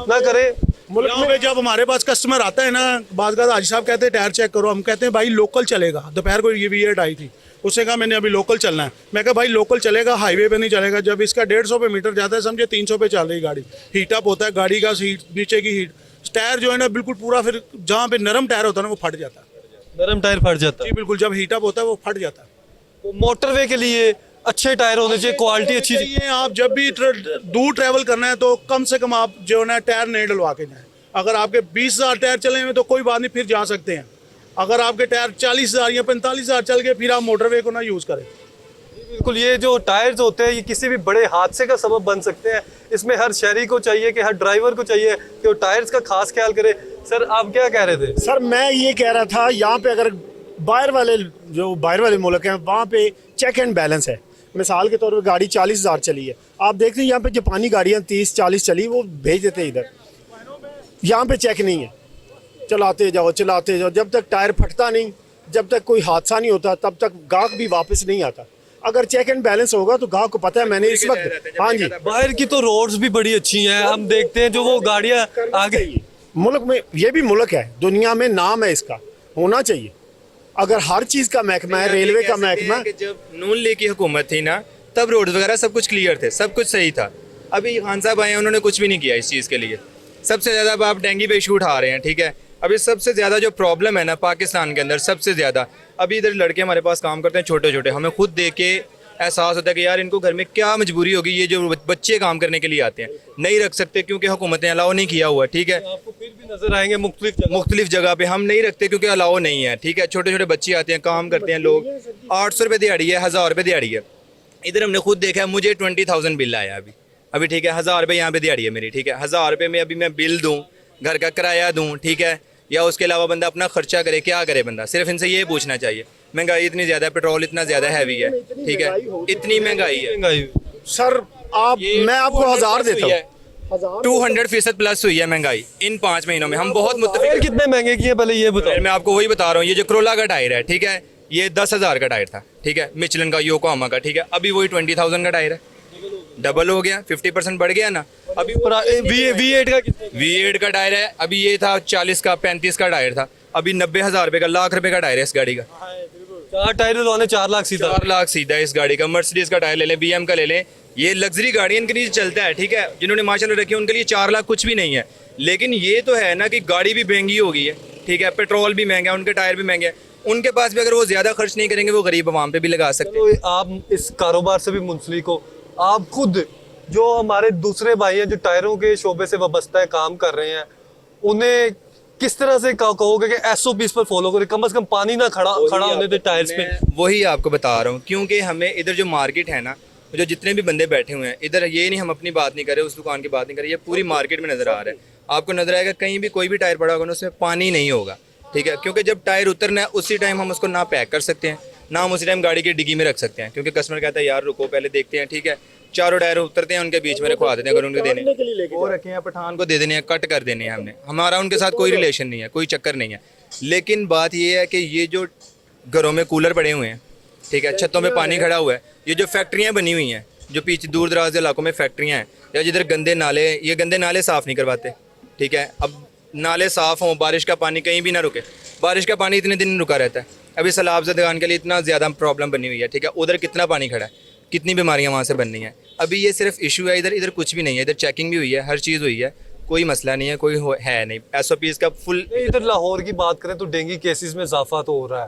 ना करे। मुल्क में जब हमारे पास कस्टमर आता है ना, बाद का हाजी साहब कहते हैं टायर चेक करो, हम कहते हैं भाई लोकल चलेगा। दोपहर को ये वीएट आई थी, उसने कहा मैंने अभी लोकल चलना है। मैं कहा भाई लोकल चलेगा, हाईवे पे नहीं चलेगा। जब इसका 150 पे मीटर जाता है समझे 300 पे चल रही गाड़ी, हीट अप होता है गाड़ी का, हीट नीचे की हीट, टायर जो है ना बिल्कुल पूरा, फिर जहाँ पे नरम टायर होता है ना वो फट जाता है। नरम टायर फट जाता है जी बिल्कुल, जब हीट अप होता है वो फट जाता है। तो मोटरवे के लिए अच्छे टायर होने चाहिए, क्वालिटी अच्छी ये आप जब भी दूर ट्रैवल करना है तो कम से कम आप जो है ना टायर नहीं डलवा के जाएं। अगर आपके 20,000 टायर चले हुए तो कोई बात नहीं, फिर जा सकते हैं। अगर आपके टायर 40,000 या 45,000 चल गए फिर आप मोटरवे को ना यूज़ करें। बिल्कुल, ये जो टायर्स होते हैं ये किसी भी बड़े हादसे का सबब बन सकते हैं। इसमें हर शहरी को चाहिए कि हर ड्राइवर को चाहिए कि वो टायर्स का खास ख्याल करे। सर आप क्या कह रहे थे? सर मैं ये कह रहा था यहाँ पे अगर बाहर वाले मुल्क हैं वहाँ पे चेक एंड बैलेंस है। मिसाल के तौर पे गाड़ी 40,000 चली है, आप देखते हैं यहाँ पे जापानी गाड़ियाँ 30-40 चली, वो भेज देते हैं इधर। यहाँ पे चेक नहीं है, चलाते जाओ। जब तक टायर फटता नहीं, जब तक कोई हादसा नहीं होता, तब तक गाहक भी वापस नहीं आता। अगर चेक एंड बैलेंस होगा तो गाहक को पता है। मैंने इस वक्त, हाँ जी, बाहर की तो रोड्स भी बड़ी अच्छी हैं, हम देखते हैं जो वो गाड़ियाँ आगे। मुल्क में, ये भी मुल्क है, दुनिया में नाम है इसका, होना चाहिए। अगर हर चीज का महकमा है, रेलवे का महकमा। जब नून लीग की हुकूमत थी ना, तब रोड वगैरह सब कुछ क्लियर थे, सब कुछ सही था। अभी खान साहब आए हैं, उन्होंने कुछ भी नहीं किया इस चीज़ के लिए। सबसे ज़्यादा अब आप डेंगू पे इशू उठा रहे हैं, ठीक है। अभी सबसे ज़्यादा जो प्रॉब्लम है ना पाकिस्तान के अंदर, सबसे ज़्यादा अभी इधर लड़के हमारे पास काम करते हैं छोटे छोटे, हमें खुद देख के एहसास होता है कि यार इनको घर में क्या मजबूरी होगी। ये जो बच्चे काम करने के लिए आते हैं नहीं रख सकते क्योंकि हुकूमत ने अलाउ नहीं किया हुआ, ठीक है। आपको फिर भी नजर आएंगे मुख्तलिफ जगह पे हम नहीं रखते क्योंकि अलाउ नहीं है, ठीक है। छोटे छोटे बच्चे आते हैं, काम करते हैं लोग, 800 रुपये दिहाड़ी है, 1000 रुपये दिहाड़ी है। इधर हमने खुद देखा है, मुझे 20,000 बिल आया अभी, ठीक है। 1000 रुपये यहाँ पे दिहाड़ी है मेरी, ठीक है। 1000 रुपये में अभी मैं बिल दूँ, घर का किराया दूँ, ठीक है, या उसके अलावा बंदा अपना खर्चा करे, क्या करे बंदा? सिर्फ इनसे ये पूछना चाहिए। महंगाई इतनी ज़्यादा है, पेट्रोल इतना ज़्यादा हैवी है, ठीक है, इतनी महंगाई है। सर मैं आपको 1000 देता हूँ। 200% प्लस हुई है महंगाई इन 5 महीनों में। हम बहुत मुत्तफिक। कितने महंगे किए पहले ये बताओ। मैं आपको वही बता रहा हूँ, ये जो करोला का टायर है, ठीक है, ये 10,000 का टायर था, ठीक है, मिचलन का, योकोहामा का, ठीक है। अभी वही 20,000 का टायर है, डबल हो गया, 50% बढ़ गया ना। अभी V8 का टायर है, अभी ये था 40 का, 35 का टायर था, अभी 90,000 रुपये का, लाख रुपए का टायर है इस गाड़ी का। 4 टायर लौने 4 लाख सीधा। 4 लाख सीधा इस गाड़ी का। मर्सिडीज का टायर ले लें, BM का ले लें, ये लग्जरी गाड़ी इनके लिए चलता है, ठीक है। जिन्होंने माशाल्लाह रखी है उनके लिए 4 लाख कुछ भी नहीं है। लेकिन ये तो है ना कि गाड़ी भी महंगी हो गई है, ठीक है, पेट्रोल भी महंगा है, उनके टायर भी महंगे हैं। उनके पास भी अगर वो ज़्यादा खर्च नहीं करेंगे वो गरीब आवाम पे भी लगा सकते हैं। आप इस कारोबार से भी मुंसलिक हो, आप खुद जो हमारे दूसरे भाई हैं जो टायरों के शोबे से वाबस्ता है, काम कर रहे हैं, उन्हें किस तरह से कहोगे कि SOPs पर फॉलो करें, कम से कम पानी ना खड़ा होने दे टायर्स पे? वही आपको बता रहा हूँ, क्योंकि हमें इधर जो मार्केट है ना, जो जितने भी बंदे बैठे हुए हैं इधर, ये नहीं हम अपनी बात नहीं कर रहे, उस दुकान की बात नहीं कर रहे, ये पूरी मार्केट में नज़र आ रहा है। आपको नजर आएगा कहीं भी कोई भी टायर पड़ा होगा ना, उसमें पानी नहीं होगा, ठीक है। क्योंकि जब टायर उतरना है उसी टाइम हम उसको ना पैक कर सकते हैं, ना हम उसी टाइम गाड़ी की डिग्गी में रख सकते हैं, क्योंकि कस्टमर कहता है यार रुको पहले देखते हैं, ठीक है। चारों टायर उतरते हैं, उनके बीच में रखवा देते हैं, अगर उनको देने वो रखे हैं, पठान को दे देने हैं, कट कर देने हैं हमने। हमारा उनके साथ कोई रिलेशन नहीं है, कोई चक्कर नहीं है। लेकिन बात ये है कि ये जो घरों में कूलर पड़े हुए हैं, ठीक है, छतों में पानी खड़ा हुआ है, ये जो फैक्ट्रियाँ बनी हुई हैं, जो पीछे दूर दराज इलाकों में फैक्ट्रियाँ हैं, या जिधर गंदे नाले, ये गंदे नाले साफ़ नहीं करवाते, ठीक है। अब नाले साफ़ हों, बारिश का पानी कहीं भी ना रुके, बारिश का पानी इतने दिन रुका रहता है। अभी सैलाब ज़दगान के लिए इतना ज़्यादा प्रॉब्लम बनी हुई है, ठीक है। उधर कितना पानी खड़ा है, कितनी बीमारियां वहाँ से बननी है। अभी ये सिर्फ इशू है, इधर कुछ भी नहीं है। इधर चेकिंग भी हुई है, हर चीज़ हुई है, कोई मसला नहीं है, कोई है नहीं। SOPs का फुल। इधर लाहौर की बात करें तो डेंगू केसेस में इजाफा तो हो रहा है।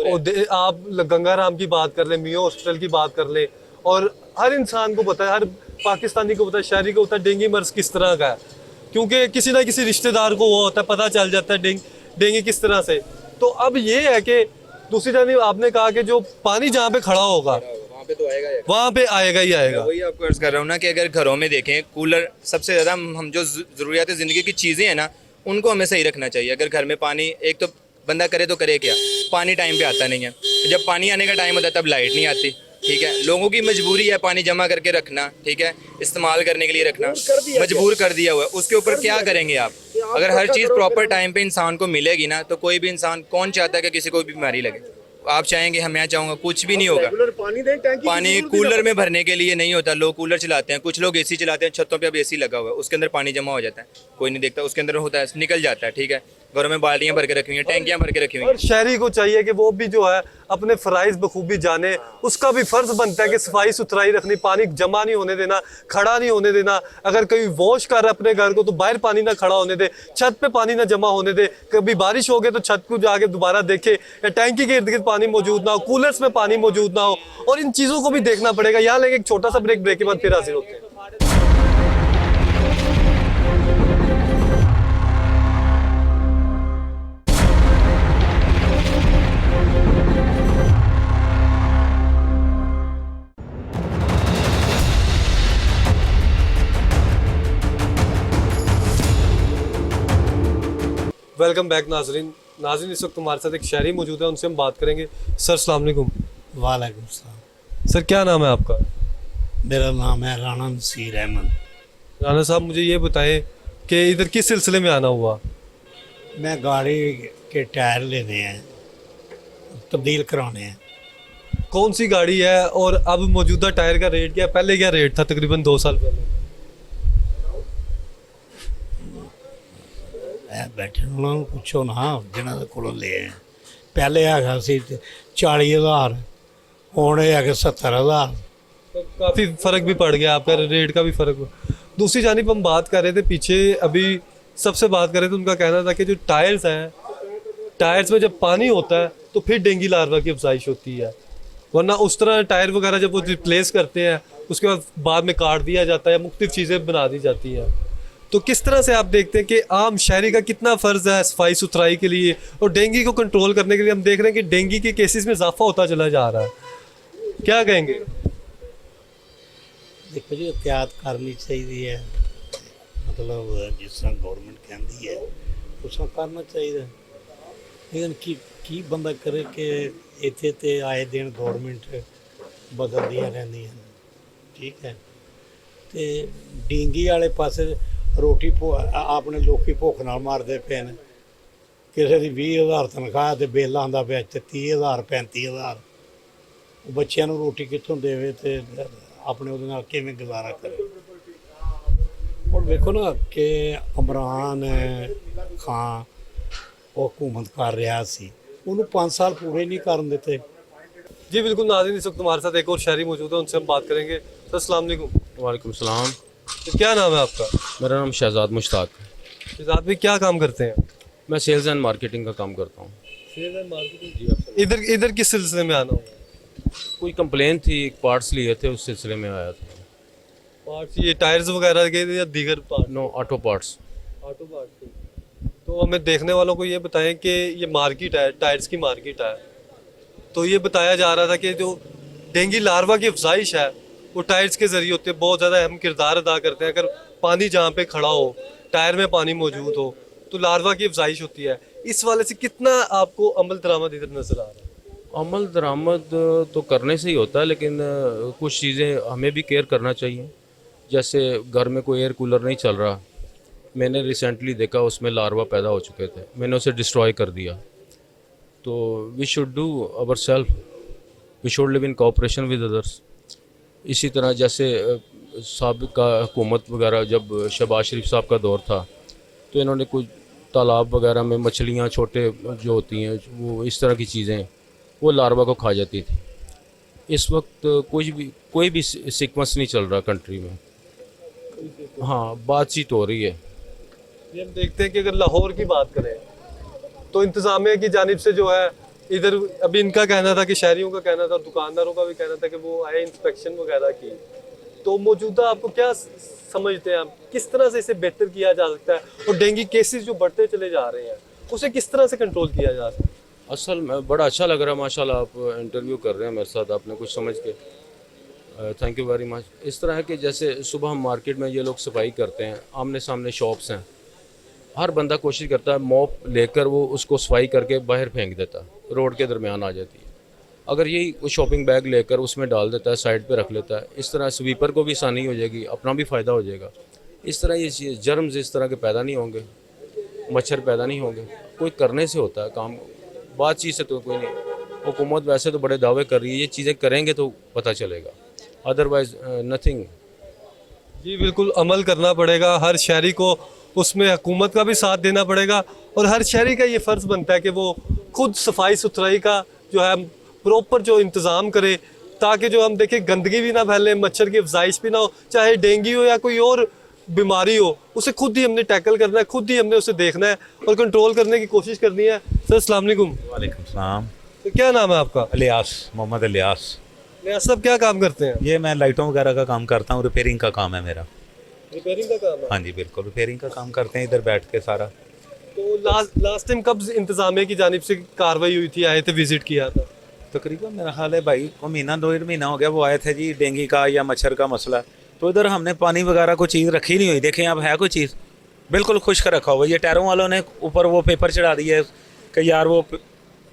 और आप गंगाराम की बात कर लें, मियो हॉस्पिटल की बात कर लें, और हर इंसान को पता है, हर पाकिस्तानी को पता है, शहरी को पता है डेंगू मर्ज किस तरह का है, क्योंकि किसी ना किसी रिश्तेदार को वो होता है, पता चल जाता है डेंगू किस तरह से। तो अब ये है कि दूसरी जानिब आपने कहा कि जो पानी जहाँ पे खड़ा होगा वहाँ पे तो आएगा वहाँ पे आएगा ही आएगा। वही आपको अर्ज कर रहा हूँ ना कि अगर घरों में देखें कूलर सबसे ज़्यादा हम जो ज़रूरियात ज़िंदगी की चीज़ें हैं ना उनको हमें सही रखना चाहिए। अगर घर में पानी एक तो बंदा करे तो करे क्या, पानी टाइम पे आता नहीं है, जब पानी आने का टाइम होता है तब लाइट नहीं आती, ठीक है। लोगों की मजबूरी है पानी जमा करके रखना, ठीक है, इस्तेमाल करने के लिए रखना, मजबूर कर दिया हुआ है। उसके ऊपर क्या करेंगे आप? अगर हर चीज़ प्रॉपर टाइम पे इंसान को मिलेगी ना तो कोई भी इंसान, कौन चाहता है कि किसी को भी बीमारी लगे? आप चाहेंगे, हम मैं चाहूँगा, कुछ भी नहीं होगा। पानी कूलर में भरने के लिए नहीं होता, लोग कूलर चलाते हैं, कुछ लोग एसी चलाते हैं, छतों पे अब एसी लगा हुआ है, उसके अंदर पानी जमा हो जाता है, कोई नहीं देखता, उसके अंदर होता है, निकल जाता है, ठीक है। घरों में बाल्टियाँ भर के रखी हुई हैं, टैंकियाँ भर के रखी हुई हैं। और शहरी को चाहिए कि वो भी जो है अपने फराइज बखूबी जाने, उसका भी फर्ज बनता है कि सफाई सुथराई रखनी, पानी जमा नहीं होने देना, खड़ा नहीं होने देना। अगर कोई वॉश कर रहा है अपने घर को तो बाहर पानी ना खड़ा होने दे, छत पे पानी ना जमा होने दे। कभी बारिश हो गई तो छत को जाके दोबारा देखे, या टैंकी के इर्द गिर्द पानी मौजूद ना हो, कूलर्स में पानी मौजूद ना हो, और इन चीज़ों को भी देखना पड़ेगा। यहाँ लेंगे एक छोटा सा ब्रेक के बाद फिर हाजिर होते हैं। वेलकम बैक नाजरीन, इस वक्त हमारे साथ एक शहरी मौजूद है, उनसे हम बात करेंगे। सर अस्सलाम वालेकुम। वालेकुम सलाम। सर क्या नाम है आपका? मेरा नाम है राना नसीर अहमद। राना साहब मुझे ये बताएं कि इधर किस सिलसिले में आना हुआ? मैं गाड़ी के टायर लेने हैं, तब्दील कराने हैं। कौन सी गाड़ी है और अब मौजूदा टायर का रेट क्या है? पहले क्या रेट था तकरीबन 2 साल पहले? बैठे उन्होंने पूछो ना जिन्होंने को ले हैं। पहले है 40,000, हूँ है 70,000। तो काफ़ी फ़र्क भी पड़ गया, आपका रेट का भी फ़र्क। दूसरी जानिब हम बात कर रहे थे पीछे, अभी सबसे बात कर रहे थे, उनका कहना था कि जो टायर्स हैं, टायर्स में जब पानी होता है तो फिर डेंगू लार्वा की अफजाइश होती है, वरना उस तरह टायर वगैरह जब वो रिप्लेस करते हैं उसके बाद में काट दिया जाता है, मुख्तलिफ चीज़ें बना दी जाती हैं। तो किस तरह से आप देखते हैं कि आम शहरी का कितना फ़र्ज़ है सफाई सुथराई के लिए और डेंगू को कंट्रोल करने के लिए? हम देख रहे हैं कि डेंगू के केसेस में इजाफा होता चला जा रहा है, क्या कहेंगे? देखो जी, एहतियात करनी चाहिए है, मतलब जिस तरह गवर्नमेंट कहती है उस तरह करना चाहिए, लेकिन की बंदा करे कि इत्थे ते आए दिन गवर्नमेंट बदलदियां रहंदियां, ठीक है। ते डेंगू वाले पासे रोटी अपने लोग भुख नाल मारते पे ने। किसी की 20,000 तनख्वाह तो बिल आंदा पे 30,000 35,000, बच्चों को रोटी कितों देवे ते अपने उहदे नाल किवें गुजारा करे। और देखो ना कि इमरान खान वो हुकूमत कर रहा सी, उन्होंने 5 साल पूरे नहीं करन दिते। जी बिल्कुल नाज़रीन, इस वक्त हमारे साथ एक और शहरी मौजूद है, उनसे हम बात करेंगे। सर अस्सलाम वालेकुम। वालेकुम सलाम। तो क्या नाम है आपका? मेरा नाम शहजाद मुश्ताक है। शहजाद भाई क्या काम करते हैं? मैं सेल्स एंड मार्केटिंग का काम करता हूँ। Sales and marketing. इधर किस सिलसिले में आना हुआ? कोई कंप्लेन थी, एक पार्ट्स लिए थे, उस सिलसिले में आया था। पार्ट्स ये टायर्स वगैरह के या दीगर part? No, auto parts. Auto parts. तो हमें देखने वालों को ये बताएं कि ये मार्केट है, टायर्स की मार्केट है, तो ये बताया जा रहा था कि जो डेंगू लार्वा की अफजाइश है वो टायर्स के ज़रिए होते हैं, बहुत ज़्यादा अहम किरदार अदा करते हैं। अगर पानी जहाँ पे खड़ा हो, टायर में पानी मौजूद हो, तो लार्वा की अफजाइश होती है। इस वाले से कितना आपको अमल दरामद इधर नज़र आ रहा है? अमल दरामद तो करने से ही होता है, लेकिन कुछ चीज़ें हमें भी केयर करना चाहिए। जैसे घर में कोई एयर कूलर नहीं चल रहा, मैंने रिसेंटली देखा उसमें लार्वा पैदा हो चुके थे, मैंने उसे डिस्ट्रॉय कर दिया। तो we should do our self, we should live in cooperation with others. इसी तरह जैसे साबिका हुकूमत वगैरह, जब शहबाज शरीफ साहब का दौर था, तो इन्होंने कुछ तालाब वगैरह में मछलियाँ छोटे जो होती हैं, वो इस तरह की चीज़ें वो लार्वा को खा जाती थी। इस वक्त कोई भी सीक्वेंस नहीं चल रहा कंट्री में। हाँ, बातचीत हो रही है। ये हम देखते हैं कि अगर लाहौर की बात करें तो इंतज़ामिया की जानिब से जो है, इधर अभी इनका कहना था कि शहरियों का कहना था और दुकानदारों का भी कहना था कि वो आए इंस्पेक्शन वगैरह की, तो मौजूदा आपको क्या समझते हैं आप, किस तरह से इसे बेहतर किया जा सकता है, और डेंगू केसेस जो बढ़ते चले जा रहे हैं उसे किस तरह से कंट्रोल किया जा सकता है? असल में बड़ा अच्छा लग रहा है माशाल्लाह, आप इंटरव्यू कर रहे हैं मेरे साथ, आपने कुछ समझ के, थैंक यू वेरी मच। इस तरह है कि जैसे सुबह हम मार्केट में ये लोग सफाई करते हैं, आमने सामने शॉप्स हैं, हर बंदा कोशिश करता है मॉप लेकर वो उसको सफाई करके बाहर फेंक देता है, रोड के दरमियान आ जाती है। अगर यही शॉपिंग बैग लेकर उसमें डाल देता है, साइड पे रख लेता है, इस तरह स्वीपर को भी आसानी हो जाएगी, अपना भी फ़ायदा हो जाएगा। इस तरह ये जर्म्स इस तरह के पैदा नहीं होंगे, मच्छर पैदा नहीं होंगे। कोई करने से होता है काम, बातचीत से तो कोई नहीं। हुकूमत वैसे तो बड़े दावे कर रही है, ये चीज़ें करेंगे तो पता चलेगा, अदरवाइज नथिंग। जी बिल्कुल, अमल करना पड़ेगा, हर शहरी को उसमें हुकूमत का भी साथ देना पड़ेगा, और हर शहरी का ये फ़र्ज़ बनता है कि वो खुद सफाई सुथराई का जो है प्रॉपर जो इंतज़ाम करे, ताकि जो हम देखें गंदगी भी ना फैले, मच्छर की अफजाइश भी ना हो, चाहे डेंगू हो या कोई और बीमारी हो, उसे खुद ही हमने टैकल करना है, खुद ही हमने उसे देखना है और कंट्रोल करने की कोशिश करनी है। सर अस्सलाम वालेकुम। वालेकुम सलाम। तो क्या नाम है आपका? इलियास, मोहम्मद इलियास। इलियास साहब क्या काम करते हैं? ये मैं लाइटों वगैरह का काम करता हूँ, रिपेयरिंग का काम है मेरा। रिपेयरिंग का काम है? हाँ जी बिल्कुल, रिपेयरिंग का काम करते हैं इधर बैठ के सारा। तो लास्ट टाइम कब इंतजामिया की जानिब से कार्रवाई हुई थी, आए थे, विजिट किया था? तकरीबन मेरा ख्याल है भाई को महीना 2 महीना हो गया, वो आए थे जी, डेंगू का या मच्छर का मसला। तो इधर हमने पानी वगैरह कोई चीज़ रखी नहीं हुई, देखें अब है कोई चीज़, बिल्कुल खुश्क रखा हुआ। ये टायरों वालों ने ऊपर वो पेपर चढ़ा दिए कि यार वो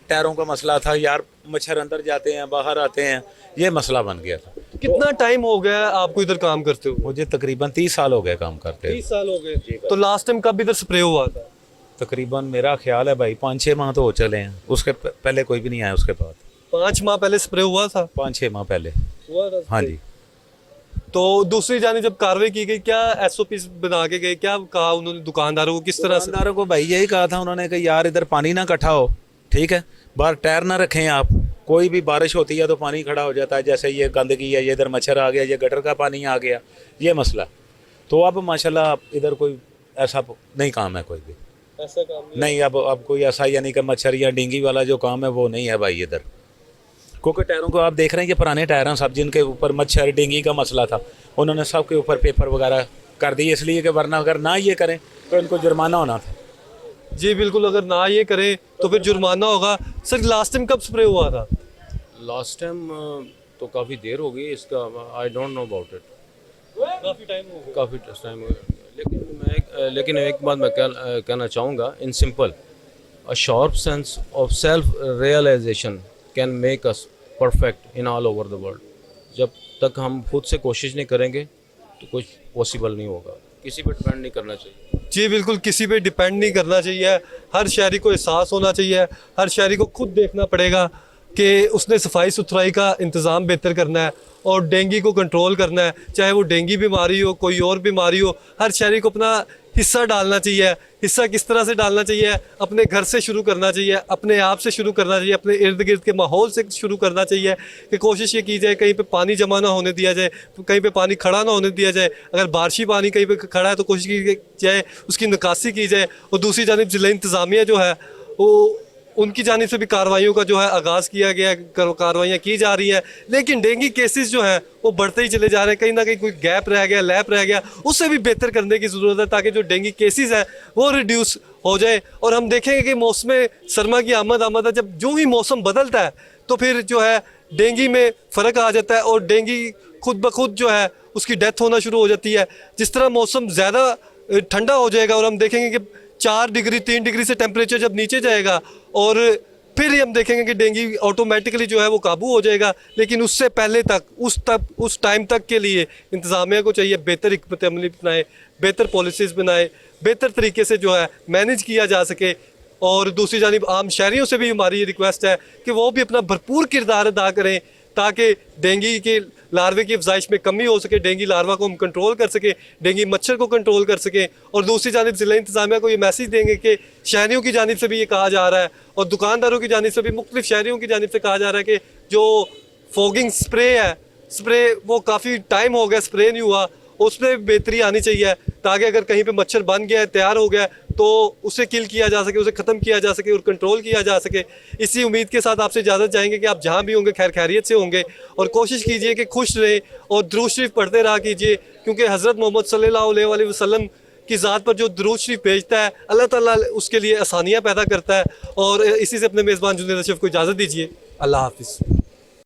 टायरों का मसला था, यार मच्छर अंदर जाते हैं बाहर आते हैं, ये मसला बन गया था। कितना टाइम हो गया आपको इधर काम करते हो? मुझे तकरीबन 30 साल हो गए काम करते। 30 साल हो गए। तो लास्ट टाइम कब इधर स्प्रे हुआ था? तकरीबन मेरा ख्याल है भाई 5-6 माह तो हो चले हैं, उसके पहले कोई भी नहीं आया। उसके बाद 5 माह पहले स्प्रे हुआ था? 5-6 माह पहले हुआ था। हाँ जी। तो दूसरी जाने जब कार्रवाई की गई, क्या SOP बना के गए, क्या कहा उन्होंने दुकानदारों को, किस तरह से? दुकानदारों को भाई यही कहा था उन्होंने कि यार इधर पानी ना इकट्ठा हो, ठीक है, बाहर टायर ना रखें आप, कोई भी बारिश होती है तो पानी खड़ा हो जाता है, जैसे ये गंदगी है, ये इधर मच्छर आ गया, ये गटर का पानी आ गया, ये मसला। तो अब माशाल्लाह इधर कोई ऐसा नहीं काम है, कोई भी ऐसा काम नहीं। अब कोई ऐसा यानी कि मच्छर या डेंगू वाला जो काम है वो नहीं है भाई इधर, क्योंकि टायरों को आप देख रहे हैं कि पुराने टायर हैं सब, जिनके ऊपर मच्छर डेंगू का मसला था, उन्होंने सब के ऊपर पेपर वगैरह कर दिए, इसलिए कि वरना अगर ना ये करें तो इनको जुर्माना होना था। जी बिल्कुल, अगर ना ये करें तो फिर जुर्माना होगा। सर लास्ट टाइम कब स्प्रे हुआ था? लास्ट टाइम तो काफ़ी देर हो गई इसका, I don't know about it, काफ़ी टाइम हो गया। काफ़ी टाइम हो गया। लेकिन एक बात मैं कहना चाहूँगा, in simple, a sharp sense of self realisation can make us perfect in all over the world. जब तक हम खुद से कोशिश नहीं करेंगे तो कुछ पॉसिबल नहीं होगा, किसी पर डिपेंड नहीं करना चाहिए। जी बिल्कुल, किसी पे डिपेंड नहीं करना चाहिए, हर शहरी को एहसास होना चाहिए, हर शहरी को खुद देखना पड़ेगा कि उसने सफाई सुथराई का इंतज़ाम बेहतर करना है और डेंगू को कंट्रोल करना है, चाहे वो डेंगू बीमारी हो, कोई और बीमारी हो, हर शहरी को अपना हिस्सा डालना चाहिए। हिस्सा किस तरह से डालना चाहिए? अपने घर से शुरू करना चाहिए, अपने आप से शुरू करना चाहिए, अपने इर्द गिर्द के माहौल से शुरू करना चाहिए कि कोशिश ये की जाए कहीं पे पानी जमा ना होने दिया जाए, कहीं पे पानी खड़ा ना होने दिया जाए। अगर बारिशी पानी कहीं पे खड़ा है तो कोशिश की जाए उसकी निकासी की जाए। और दूसरी जानिब ज़िला इंतज़ामिया जो है वो उनकी जानिब से भी कार्रवाइयों का जो है आगाज़ किया गया है, कार्रवाइयाँ की जा रही हैं, लेकिन डेंगू केसेस जो हैं वो बढ़ते ही चले जा रहे हैं। कहीं ना कहीं कोई गैप रह गया, लैप रह गया, उससे भी बेहतर करने की ज़रूरत है ताकि जो डेंगू केसेस हैं वो रिड्यूस हो जाए। और हम देखेंगे कि मौसम सरमा की आमद है, जब जो ही मौसम बदलता है तो फिर जो है डेंगू में फ़र्क आ जाता है और डेंगू खुद ब खुद जो है उसकी डेथ होना शुरू हो जाती है। जिस तरह मौसम ज़्यादा ठंडा हो जाएगा और हम देखेंगे कि 4 डिग्री 3 डिग्री से टेम्परेचर जब नीचे जाएगा और फिर ही हम देखेंगे कि डेंगू ऑटोमेटिकली जो है वो काबू हो जाएगा। लेकिन उससे पहले तक उस टाइम तक के लिए इंतज़ामिया को चाहिए बेहतर हिकमत अमली अपनाए, बेहतर पॉलिसीज़ बनाए, बेहतर तरीके से जो है मैनेज किया जा सके। और दूसरी जानिब आम शहरियों से भी हमारी ये रिक्वेस्ट है कि वो भी अपना भरपूर किरदार अदा करें ताकि डेंगू के लार्वे की अफजाइश में कमी हो सके, डेंगू लार्वा को हम कंट्रोल कर सके, डेंगू मच्छर को कंट्रोल कर सकें। और दूसरी जानिब ज़िला इंतज़ामिया को ये मैसेज देंगे कि शहरियों की जानिब से भी ये कहा जा रहा है और दुकानदारों की जानिब से भी, मुख्तलिफ शहरियों की जानिब से कहा जा रहा है कि जो फॉगिंग स्प्रे वो काफ़ी टाइम हो गया स्प्रे नहीं हुआ, उस पर बेहतरी आनी चाहिए ताकि अगर कहीं पे मच्छर बन गया है, तैयार हो गया है, तो उसे किल किया जा सके, उसे ख़त्म किया जा सके और कंट्रोल किया जा सके। इसी उम्मीद के साथ आपसे इजाज़त चाहेंगे कि आप जहाँ भी होंगे खैर खैरियत से होंगे और कोशिश कीजिए कि खुश रहें और दुरूद शरीफ पढ़ते रहा कीजिए, क्योंकि हज़रत मोहम्मद सल्लल्लाहु अलैहि वसल्लम की ज़ात पर जो दुरूद शरीफ भेजता है अल्लाह ताला उसके लिए आसानियाँ पैदा करता है। और इसी से अपने मेज़बान जुनैद अशरफ को इजाज़त दीजिए। अल्लाह हाफ़िज़।